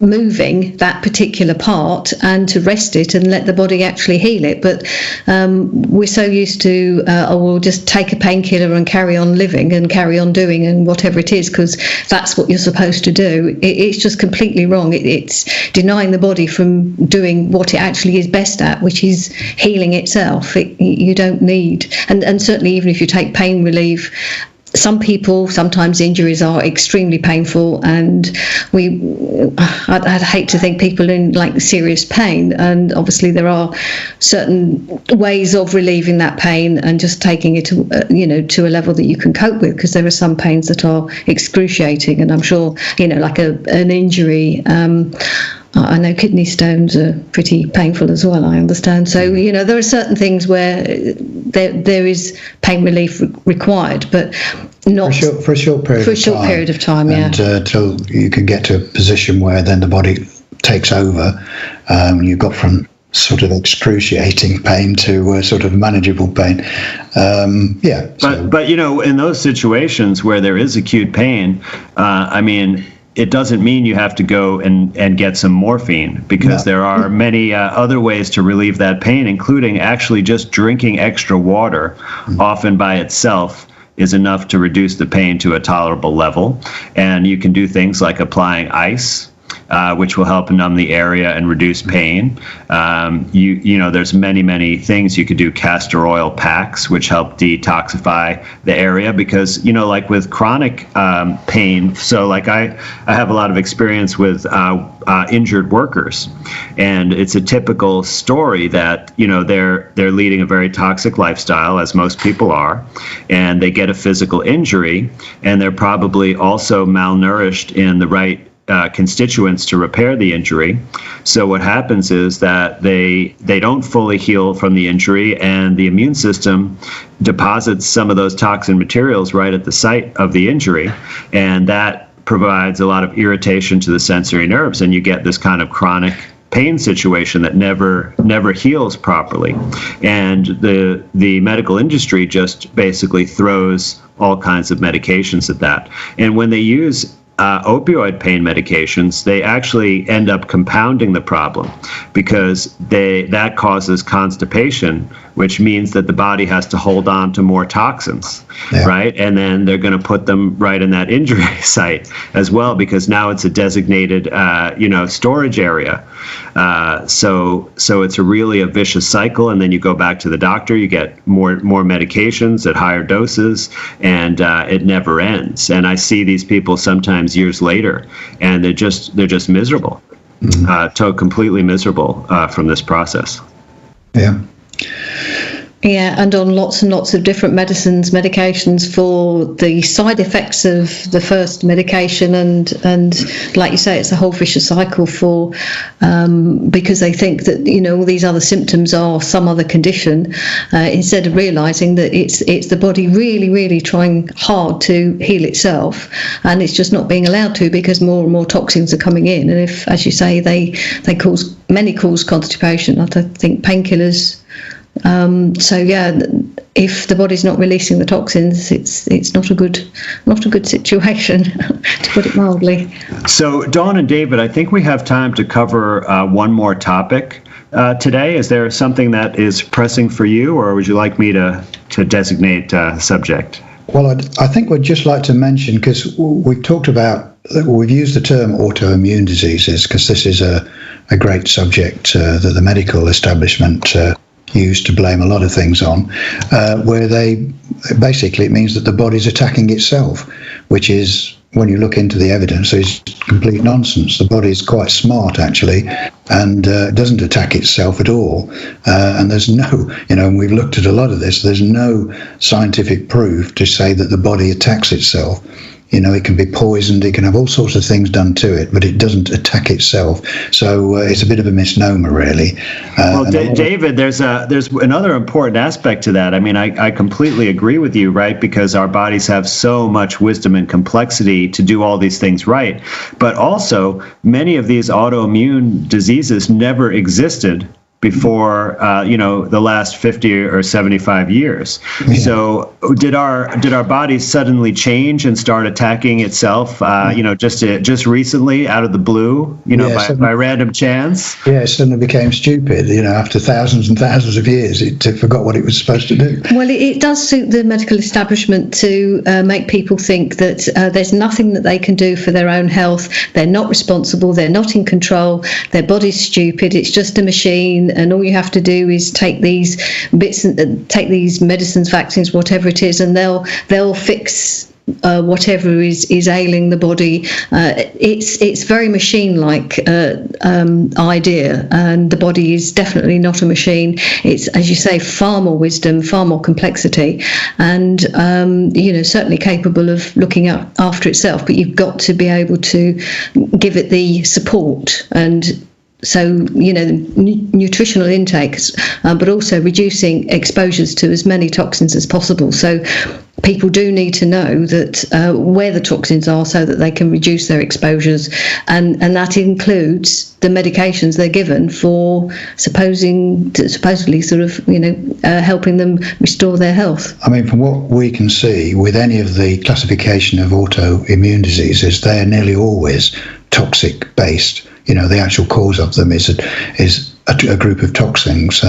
moving that particular part and to rest it and let the body actually heal it. But we're so used to, we'll just take a painkiller and carry on living and carry on doing and whatever it is, because that's what you're supposed to do. It's just completely wrong. It's denying the body from doing what it actually is best at, which is healing itself. You don't need, and certainly even if you take pain relief, sometimes injuries are extremely painful, and I'd hate to think people in like serious pain, and obviously there are certain ways of relieving that pain and just taking it to a level that you can cope with, because there are some pains that are excruciating, and I'm sure like an injury, I know kidney stones are pretty painful as well, I understand. So, there are certain things where there is pain relief required, but not for a short period of time. Yeah. Until you can get to a position where then the body takes over. You've got from sort of excruciating pain to sort of manageable pain. But in those situations where there is acute pain, it doesn't mean you have to go and get some morphine, because there are many other ways to relieve that pain, including actually just drinking extra water, often by itself is enough to reduce the pain to a tolerable level. And you can do things like applying ice, which will help numb the area and reduce pain. There's many things you could do. Castor oil packs, which help detoxify the area, because like with chronic pain. So like I have a lot of experience with injured workers, and it's a typical story that they're leading a very toxic lifestyle, as most people are, and they get a physical injury, and they're probably also malnourished in the right constituents to repair the injury. So what happens is that they don't fully heal from the injury, and the immune system deposits some of those toxin materials right at the site of the injury, and that provides a lot of irritation to the sensory nerves, and you get this kind of chronic pain situation that never heals properly. And the medical industry just basically throws all kinds of medications at that. And when they use opioid pain medications, they actually end up compounding the problem, because that causes constipation, which means that the body has to hold on to more toxins, right? And then they're going to put them right in that injury site as well, because now it's a designated, storage area. So it's really a vicious cycle. And then you go back to the doctor, you get more medications at higher doses, and it never ends. And I see these people sometimes years later, and they're just miserable, completely miserable from this process. Yeah, and on lots and lots of different medications for the side effects of the first medication, and like you say, it's a whole vicious cycle for because they think that all these other symptoms are some other condition, instead of realising that it's the body really trying hard to heal itself, and it's just not being allowed to, because more and more toxins are coming in, and if, as you say, many cause constipation. I think painkillers. If the body's not releasing the toxins, it's not a good situation, to put it mildly. So, Dawn and David, I think we have time to cover one more topic today. Is there something that is pressing for you, or would you like me to designate a subject? Well, I think we'd just like to mention, because we've talked about, we've used the term autoimmune diseases, because this is a great subject that the medical establishment used to blame a lot of things on, where it means that the body's attacking itself, which is, when you look into the evidence, is complete nonsense. The body's quite smart, actually, and doesn't attack itself at all. And there's no, and we've looked at a lot of this, there's no scientific proof to say that the body attacks itself. It can be poisoned, it can have all sorts of things done to it, but it doesn't attack itself. So it's a bit of a misnomer, really. David, there's another important aspect to that. I mean, I completely agree with you, right? Because our bodies have so much wisdom and complexity to do all these things right. But also, many of these autoimmune diseases never existed before the last 50 or 75 years. Yeah. So did our bodies suddenly change and start attacking itself just recently out of the blue, by random chance? Yeah, it suddenly became stupid. After thousands and thousands of years, it forgot what it was supposed to do. Well, it does suit the medical establishment to make people think that there's nothing that they can do for their own health. They're not responsible, they're not in control, their body's stupid, it's just a machine, and all you have to do is take these bits and take these medicines, vaccines, whatever it is, and they'll fix whatever is ailing the body. It's very machine-like idea, and the body is definitely not a machine. It's, as you say, far more wisdom, far more complexity, and certainly capable of looking after itself. But you've got to be able to give it the support, and so, nutritional intakes, but also reducing exposures to as many toxins as possible. So people do need to know that where the toxins are so that they can reduce their exposures, and that includes the medications they're given for supposedly sort of helping them restore their health. I mean, from what we can see with any of the classification of autoimmune diseases, they are nearly always toxic based. The actual cause of them is a group of toxins.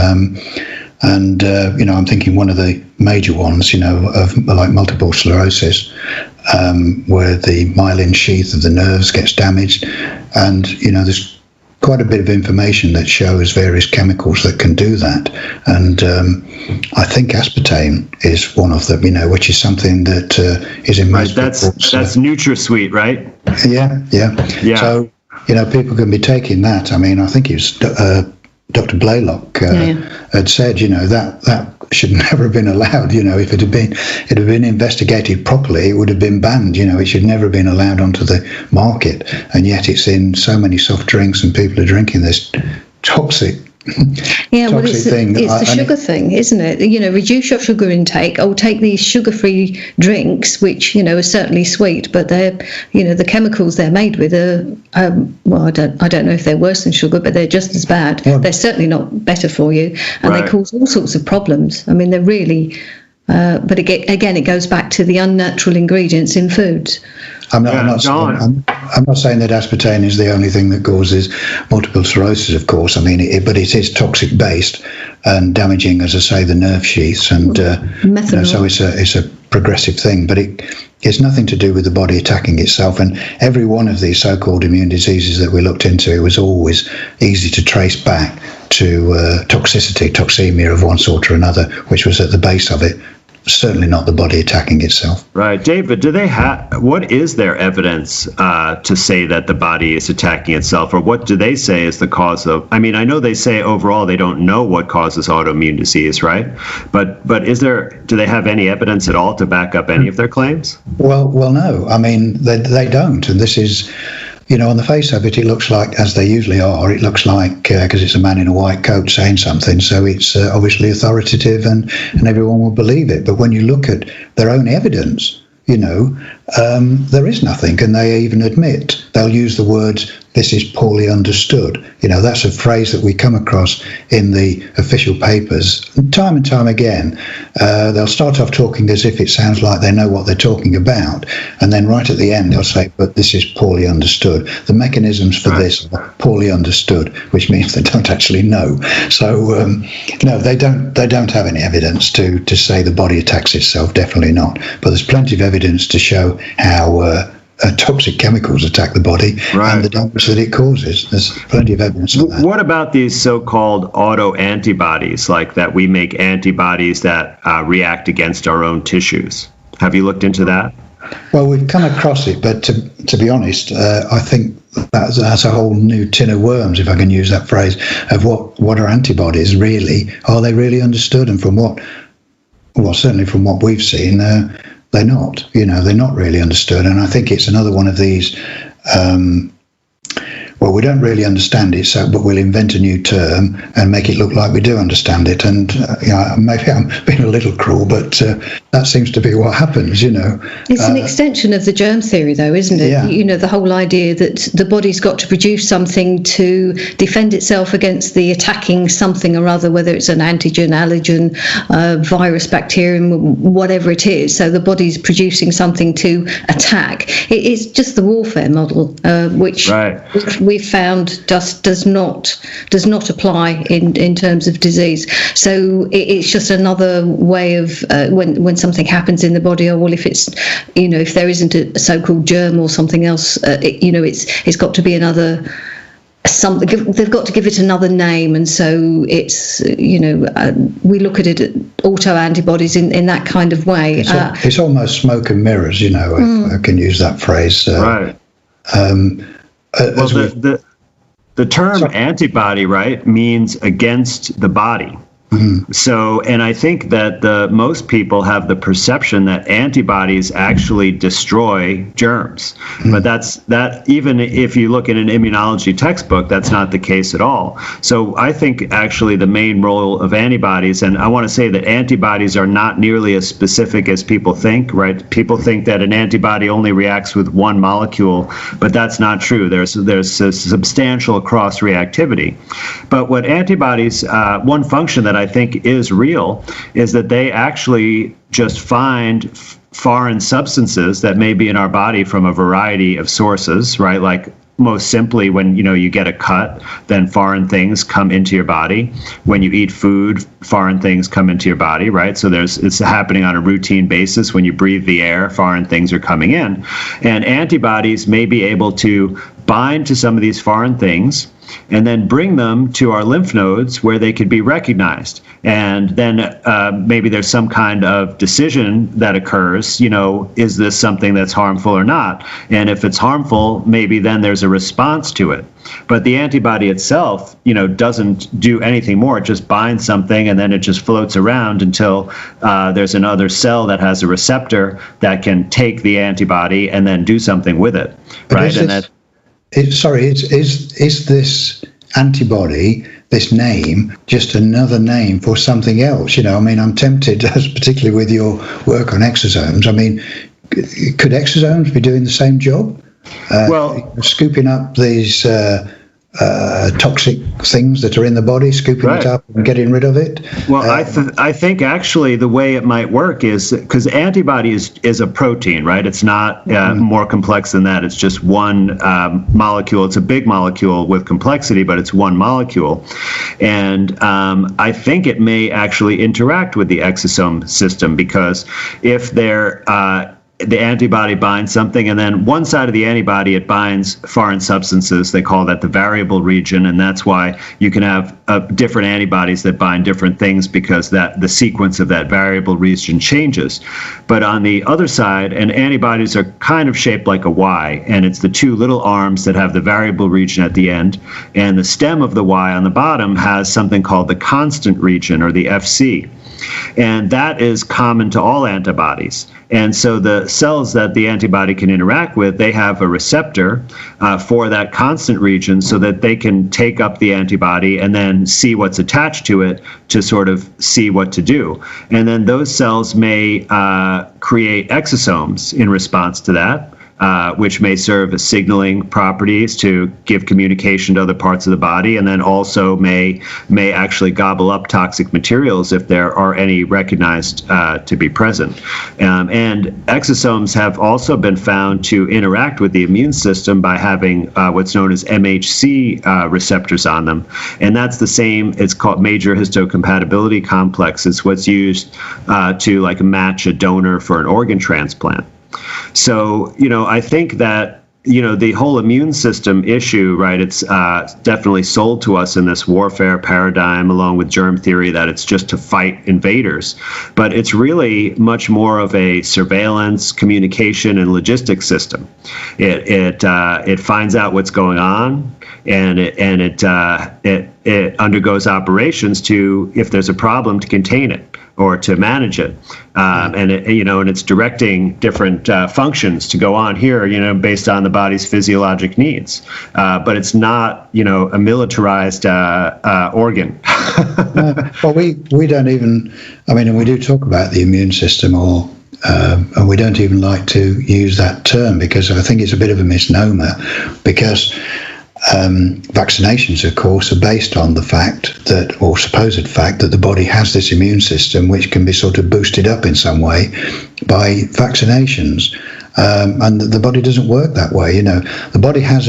And I'm thinking one of the major ones, of like multiple sclerosis, where the myelin sheath of the nerves gets damaged. And, there's quite a bit of information that shows various chemicals that can do that. And I think aspartame is one of them, which is something that is in most That's NutraSweet, right? Yeah. So, people can be taking that. I mean, I think it's Dr. Blaylock had said, that should never have been allowed. If it had been investigated properly, it would have been banned. It should never have been allowed onto the market. And yet it's in so many soft drinks, and people are drinking this toxic. It's the sugar thing, isn't it? Reduce your sugar intake, or take these sugar-free drinks, which are certainly sweet, but they're the chemicals they're made with are I don't know if they're worse than sugar, but they're just as bad. Yeah. They're certainly not better for you, and they cause all sorts of problems. I mean, they're really. But again, it goes back to the unnatural ingredients in foods. I'm not saying that aspartame is the only thing that causes multiple sclerosis, of course. I mean, but it is toxic based and damaging, as I say, the nerve sheaths, and so it's a progressive thing. But it's nothing to do with the body attacking itself. And every one of these so-called immune diseases that we looked into, it was always easy to trace back to toxemia of one sort or another, which was at the base of it. Certainly not the body attacking itself. Right. David, what is their evidence to say that the body is attacking itself, or what do they say is the cause of? I mean, I know they say overall they don't know what causes autoimmune disease, right? But do they have any evidence at all to back up any of their claims? Well, no. I mean, they don't. And this is, on the face of it, it looks like, as they usually are, it looks like, because it's a man in a white coat saying something, so it's obviously authoritative and everyone will believe it. But when you look at their own evidence, there is nothing, and they even admit, they'll use the words, "this is poorly understood." That's a phrase that we come across in the official papers time and time again. They'll start off talking as if it sounds like they know what they're talking about, and then right at the end they'll say, "but this is poorly understood." The mechanisms for this are poorly understood, which means they don't actually know. So no, they don't have any evidence to say the body attacks itself. Definitely not. But there's plenty of evidence to show how toxic chemicals attack the body and the damage that it causes. There's plenty of evidence of that. What about these so-called autoantibodies, like that we make antibodies that react against our own tissues? Have you looked into that? Well, we've come across it, but to be honest, I think that's a whole new tin of worms, if I can use that phrase, of what are antibodies really? Are they really understood? And certainly from what we've seen, they're not. They're not really understood. And I think it's another one of these, we don't really understand it, but we'll invent a new term and make it look like we do understand it. And maybe I'm being a little cruel, but that seems to be what happens, It's an extension of the germ theory, though, isn't it? Yeah. The whole idea that the body's got to produce something to defend itself against the attacking something or other, whether it's an antigen, allergen, virus, bacterium, whatever it is. So the body's producing something to attack. It's just the warfare model, which we've found does not apply in terms of disease. So it's just another way of when something happens in the body, or well, if it's if there isn't a so-called germ or something else, it's got to be another something. They've got to give it another name, and so it's we look at it autoantibodies in that kind of way. It's almost smoke and mirrors, if I can use that phrase. Right. The term antibody, right, means against the body. So, and I think that most people have the perception that antibodies actually destroy germs, but that even if you look in an immunology textbook, that's not the case at all. So I think actually the main role of antibodies, and I want to say that antibodies are not nearly as specific as people think, right? People think that an antibody only reacts with one molecule, but that's not true. There's a substantial cross-reactivity. But what antibodies, one function that I think is real is that they actually just find foreign substances that may be in our body from a variety of sources, right? Like most simply, when you get a cut, then foreign things come into your body. When you eat food, foreign things come into your body, right? So it's happening on a routine basis. When you breathe the air, foreign things are coming in. And antibodies may be able to bind to some of these foreign things and then bring them to our lymph nodes where they could be recognized. And then maybe there's some kind of decision that occurs, is this something that's harmful or not? And if it's harmful, maybe then there's a response to it. But the antibody itself, doesn't do anything more. It just binds something and then it just floats around until there's another cell that has a receptor that can take the antibody and then do something with it, right? Is this antibody, this name, just another name for something else? I'm tempted, particularly with your work on exosomes. Could exosomes be doing the same job? Scooping up these toxic things that are in the body, scooping it up and getting rid of it? Well, I think actually the way it might work is because antibody is a protein, right? It's not more complex than that. It's just one molecule. It's a big molecule with complexity, but it's one molecule. And I think it may actually interact with the exosome system, because if the antibody binds something, and then one side of the antibody, it binds foreign substances. They call that the variable region, and that's why you can have different antibodies that bind different things, because the sequence of that variable region changes. But on the other side, and antibodies are kind of shaped like a Y, and it's the two little arms that have the variable region at the end, and the stem of the Y on the bottom has something called the constant region, or the FC. And that is common to all antibodies. And so the cells that the antibody can interact with, they have a receptor for that constant region, so that they can take up the antibody and then see what's attached to it to sort of see what to do. And then those cells may create exosomes in response to that, which may serve as signaling properties to give communication to other parts of the body, and then also may actually gobble up toxic materials if there are any recognized to be present. And exosomes have also been found to interact with the immune system by having what's known as MHC receptors on them. And that's the same, it's called major histocompatibility complex. It's what's used to match a donor for an organ transplant. So, I think that, the whole immune system issue, right, it's definitely sold to us in this warfare paradigm, along with germ theory, that it's just to fight invaders. But it's really much more of a surveillance, communication, and logistics system. It finds out what's going on, and it undergoes operations to, if there's a problem, to contain it or to manage it, and it's directing different functions to go on here, based on the body's physiologic needs. But it's not, a militarized organ. Well, we don't even. And we do talk about the immune system, and we don't even like to use that term, because I think it's a bit of a misnomer, because vaccinations, of course, are based on the fact that, or supposed fact, that the body has this immune system which can be sort of boosted up in some way by vaccinations. And the body doesn't work that way. The body has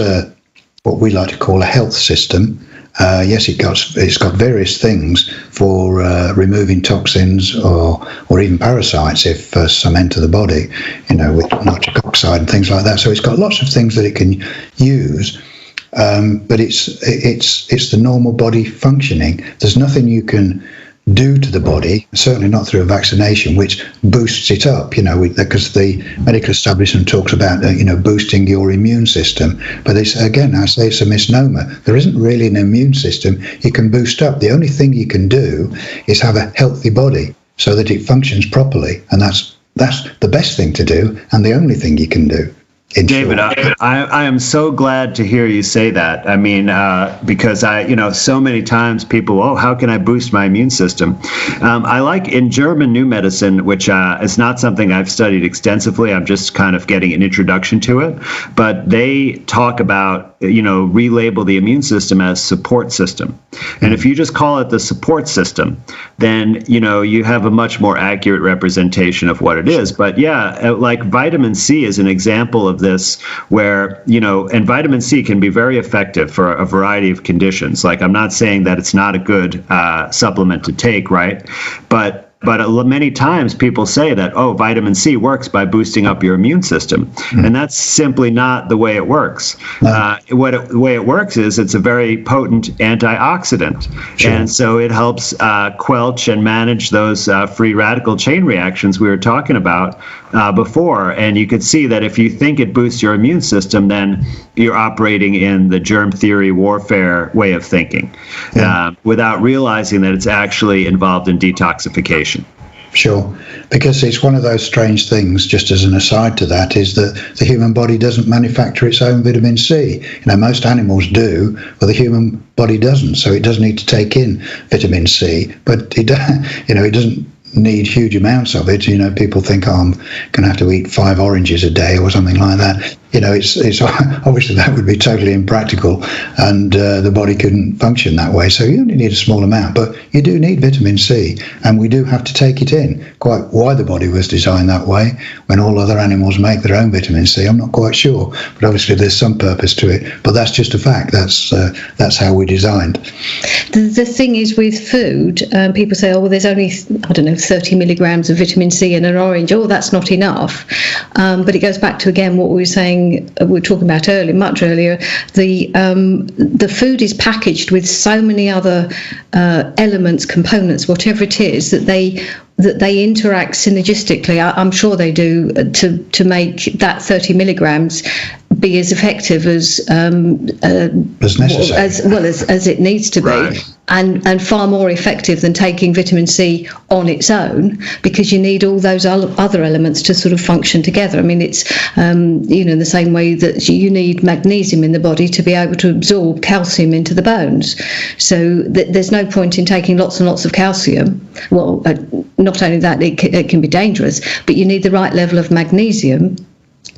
what we like to call a health system. Yes, it's got various things for removing toxins or even parasites if some enter the body, with nitric oxide and things like that. So it's got lots of things that it can use. But it's the normal body functioning. There's nothing you can do to the body, certainly not through a vaccination, which boosts it up, because the medical establishment talks about, boosting your immune system. But it's, again, I say it's a misnomer. There isn't really an immune system you can boost up. The only thing you can do is have a healthy body so that it functions properly. And that's the best thing to do and the only thing you can do. David, I am so glad to hear you say that. I mean, because so many times people, how can I boost my immune system? I like in German New Medicine, which is not something I've studied extensively. I'm just kind of getting an introduction to it. But they talk about, relabel the immune system as support system. And if you just call it the support system, then, you have a much more accurate representation of what it is. But yeah, like vitamin C is an example of this where, and vitamin C can be very effective for a variety of conditions. Like, I'm not saying that it's not a good supplement to take, right? But many times people say that, vitamin C works by boosting up your immune system. And that's simply not the way it works. The way it works is it's a very potent antioxidant. Sure. And so it helps quelch and manage those free radical chain reactions we were talking about before. And you could see that if you think it boosts your immune system, then you're operating in the germ theory warfare way of thinking, without realizing that it's actually involved in detoxification. Sure, because it's one of those strange things, just as an aside to that, is that the human body doesn't manufacture its own vitamin C. Most animals do, but the human body doesn't, so it does need to take in vitamin C, but it doesn't need huge amounts of it. People think, I'm going to have to eat 5 oranges a day or something like that. It's obviously that would be totally impractical, and the body couldn't function that way. So you only need a small amount, but you do need vitamin C, and we do have to take it in. Quite why the body was designed that way, when all other animals make their own vitamin C, I'm not quite sure. But obviously there's some purpose to it. But that's just a fact. That's how we're designed. The thing is with food, people say, there's only 30 milligrams of vitamin C in an orange. That's not enough. But it goes back to, again, what we were saying, we were talking about much earlier. The food is packaged with so many other elements, components, whatever it is, that they interact synergistically. I'm sure they do, to make that 30 milligrams be as effective as necessary, as it needs to be. Right. And far more effective than taking vitamin C on its own, because you need all those other elements to sort of function together. I mean, it's in the same way that you need magnesium in the body to be able to absorb calcium into the bones. So there's no point in taking lots and lots of calcium. Well, not only that, it can be dangerous, but you need the right level of magnesium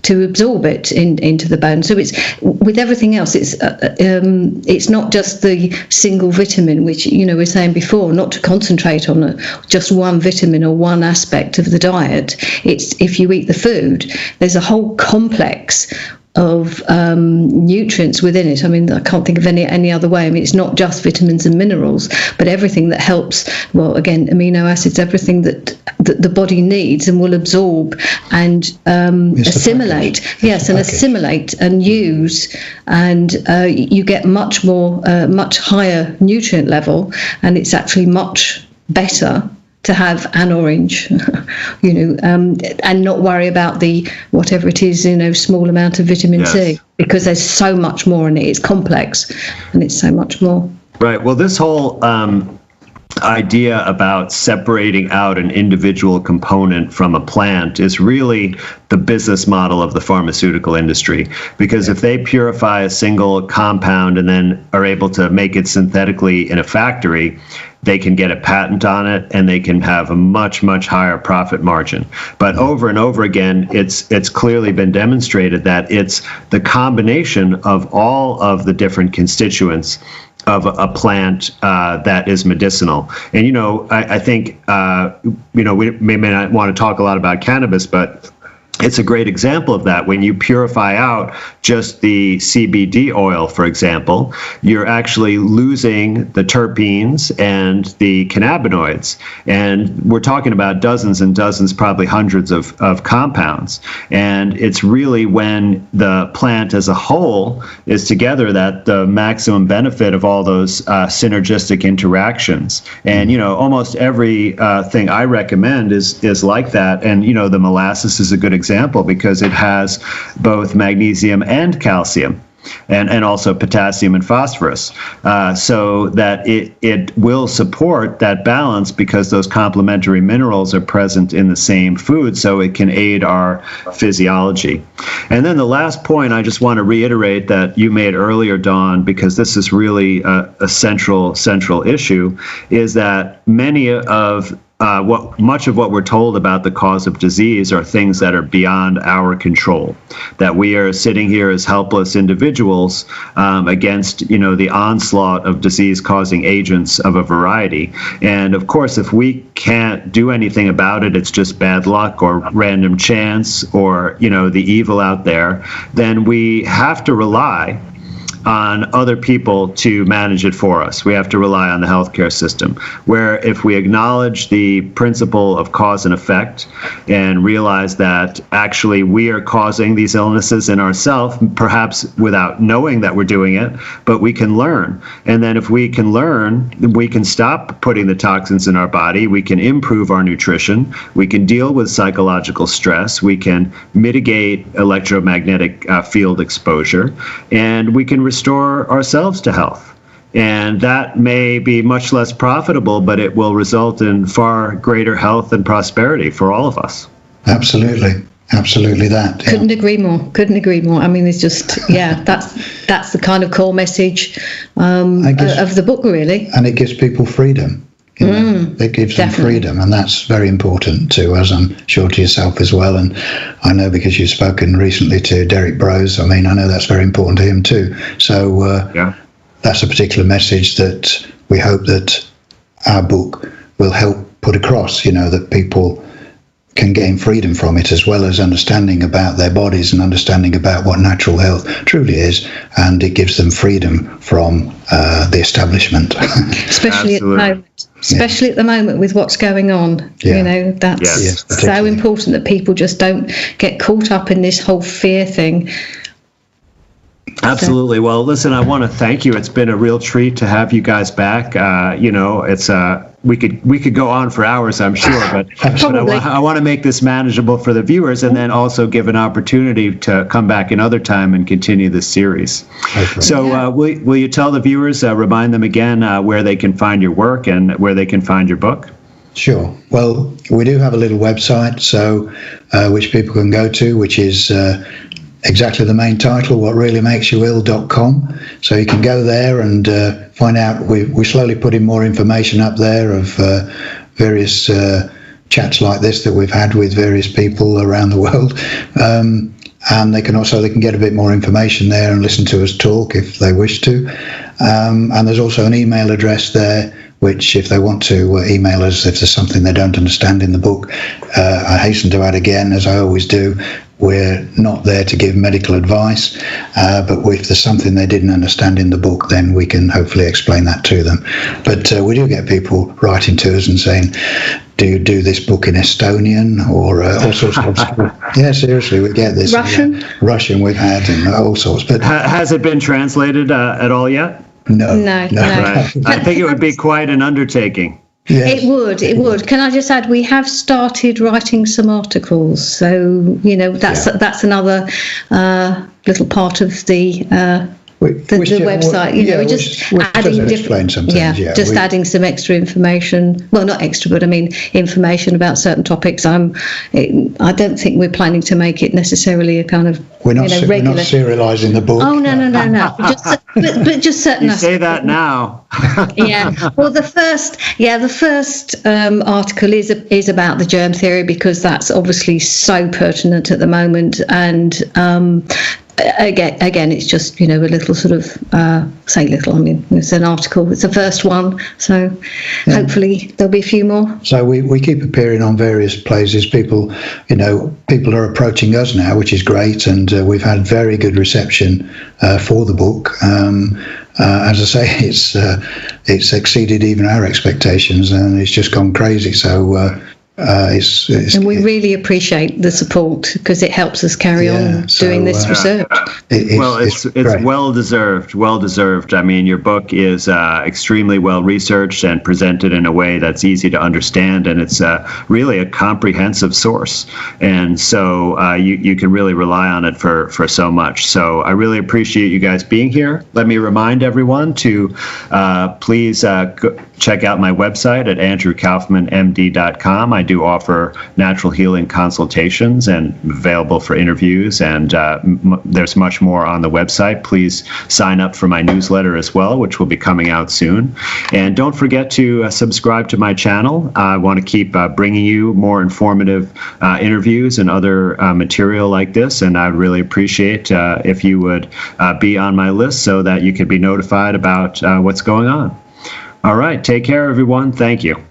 to absorb it into the bone. So it's with everything else. It's not just the single vitamin, which we're saying before, not to concentrate on just one vitamin or one aspect of the diet. It's if you eat the food, there's a whole complex of nutrients within it. I mean, I can't think of any other way. I mean, it's not just vitamins and minerals, but everything that helps, again, amino acids, everything that the body needs and will absorb and assimilate. Yes, and assimilate and use, and you get much higher nutrient level, and it's actually much better to have an orange, and not worry about the whatever it is, small amount of vitamin C, because there's so much more in it. It's complex, and it's so much more. Right. Well, this whole idea about separating out an individual component from a plant is really the business model of the pharmaceutical industry, because if they purify a single compound and then are able to make it synthetically in a factory, they can get a patent on it and they can have a much, much higher profit margin. But over and over again, it's clearly been demonstrated that it's the combination of all of the different constituents of a plant that is medicinal. And, I think, we may not want to talk a lot about cannabis, but it's a great example of that. When you purify out just the CBD oil, for example, you're actually losing the terpenes and the cannabinoids. And we're talking about dozens and dozens, probably hundreds of compounds. And it's really when the plant as a whole is together that the maximum benefit of all those synergistic interactions. And, almost every thing I recommend is like that. And, the molasses is a good example because it has both magnesium and calcium. And also potassium and phosphorus, so that it will support that balance because those complementary minerals are present in the same food, so it can aid our physiology. And then the last point I just want to reiterate that you made earlier, Dawn, because this is really a central issue, is that many of much of what we're told about the cause of disease are things that are beyond our control, that we are sitting here as helpless individuals against, the onslaught of disease-causing agents of a variety. And of course, if we can't do anything about it, it's just bad luck or random chance or, the evil out there, then we have to rely on other people to manage it for us. We have to rely on the healthcare system, where if we acknowledge the principle of cause and effect and realize that actually we are causing these illnesses in ourselves, perhaps without knowing that we're doing it, but we can learn. And then if we can learn, we can stop putting the toxins in our body, we can improve our nutrition, we can deal with psychological stress, we can mitigate electromagnetic field exposure, and we can restore ourselves to health. And that may be much less profitable, but it will result in far greater health and prosperity for all of us. Absolutely that. Yeah. Couldn't agree more. I mean, it's just, that's the kind of core message of the book, really. And it gives people freedom. It gives them freedom, and that's very important to us, I'm sure, to yourself as well. And I know because you've spoken recently to Derek Brose, I know that's very important to him too. So that's a particular message that we hope that our book will help put across, that people can gain freedom from it, as well as understanding about their bodies and understanding about what natural health truly is, and it gives them freedom from the establishment. Especially at the moment with what's going on. That's so important that people just don't get caught up in this whole fear thing. Absolutely. Well, listen, I want to thank you. It's been a real treat to have you guys back. It's we could go on for hours, I'm sure, but I want to make this manageable for the viewers, and then also give an opportunity to come back another time and continue this series. Okay. So will you tell the viewers, remind them again where they can find your work and where they can find your book? Sure. Well, we do have a little website, so which people can go to, which is exactly the main title, whatreallymakesyouill.com. So you can go there and find out. We slowly put in more information up there of various chats like this that we've had with various people around the world. And they can get a bit more information there and listen to us talk if they wish to. And there's also an email address there, which if they want to email us if there's something they don't understand in the book. I hasten to add again, as I always do, we're not there to give medical advice, but if there's something they didn't understand in the book, then we can hopefully explain that to them. But we do get people writing to us and saying, do you do this book in Estonian or all sorts of stuff? Yeah, seriously, we get this. Russian we've had, and all sorts. But has it been translated at all yet? No. Right. I think it would be quite an undertaking. Yes. It would. Can I just add, we have started writing some articles, so that's another little part of the website. We're just adding different. Adding some extra information. Well, not extra, but I mean information about certain topics. I don't think we're planning to make it necessarily a kind of regular. We're not serialising the book. Oh no. but just certain. You say that now. Yeah. Well, the first article is about the germ theory, because that's obviously so pertinent at the moment, and again, it's just, a little sort of, say little, I mean, it's an article, it's the first one, so hopefully there'll be a few more. So we keep appearing on various places. People are approaching us now, which is great, and we've had very good reception for the book. As I say, it's exceeded even our expectations, and it's just gone crazy. So and we really appreciate the support, because it helps us carry on doing this research. It's well deserved. I mean, your book is extremely well researched and presented in a way that's easy to understand, and it's really a comprehensive source. And so you can really rely on it for so much. So I really appreciate you guys being here. Let me remind everyone to please check out my website at andrewkaufmanmd.com. I do offer natural healing consultations and available for interviews, and there's much more on the website. Please sign up for my newsletter as well, which will be coming out soon. And don't forget to subscribe to my channel. I want to keep bringing you more informative interviews and other material like this, and I'd really appreciate if you would be on my list so that you could be notified about what's going on. All right, take care, everyone. Thank you.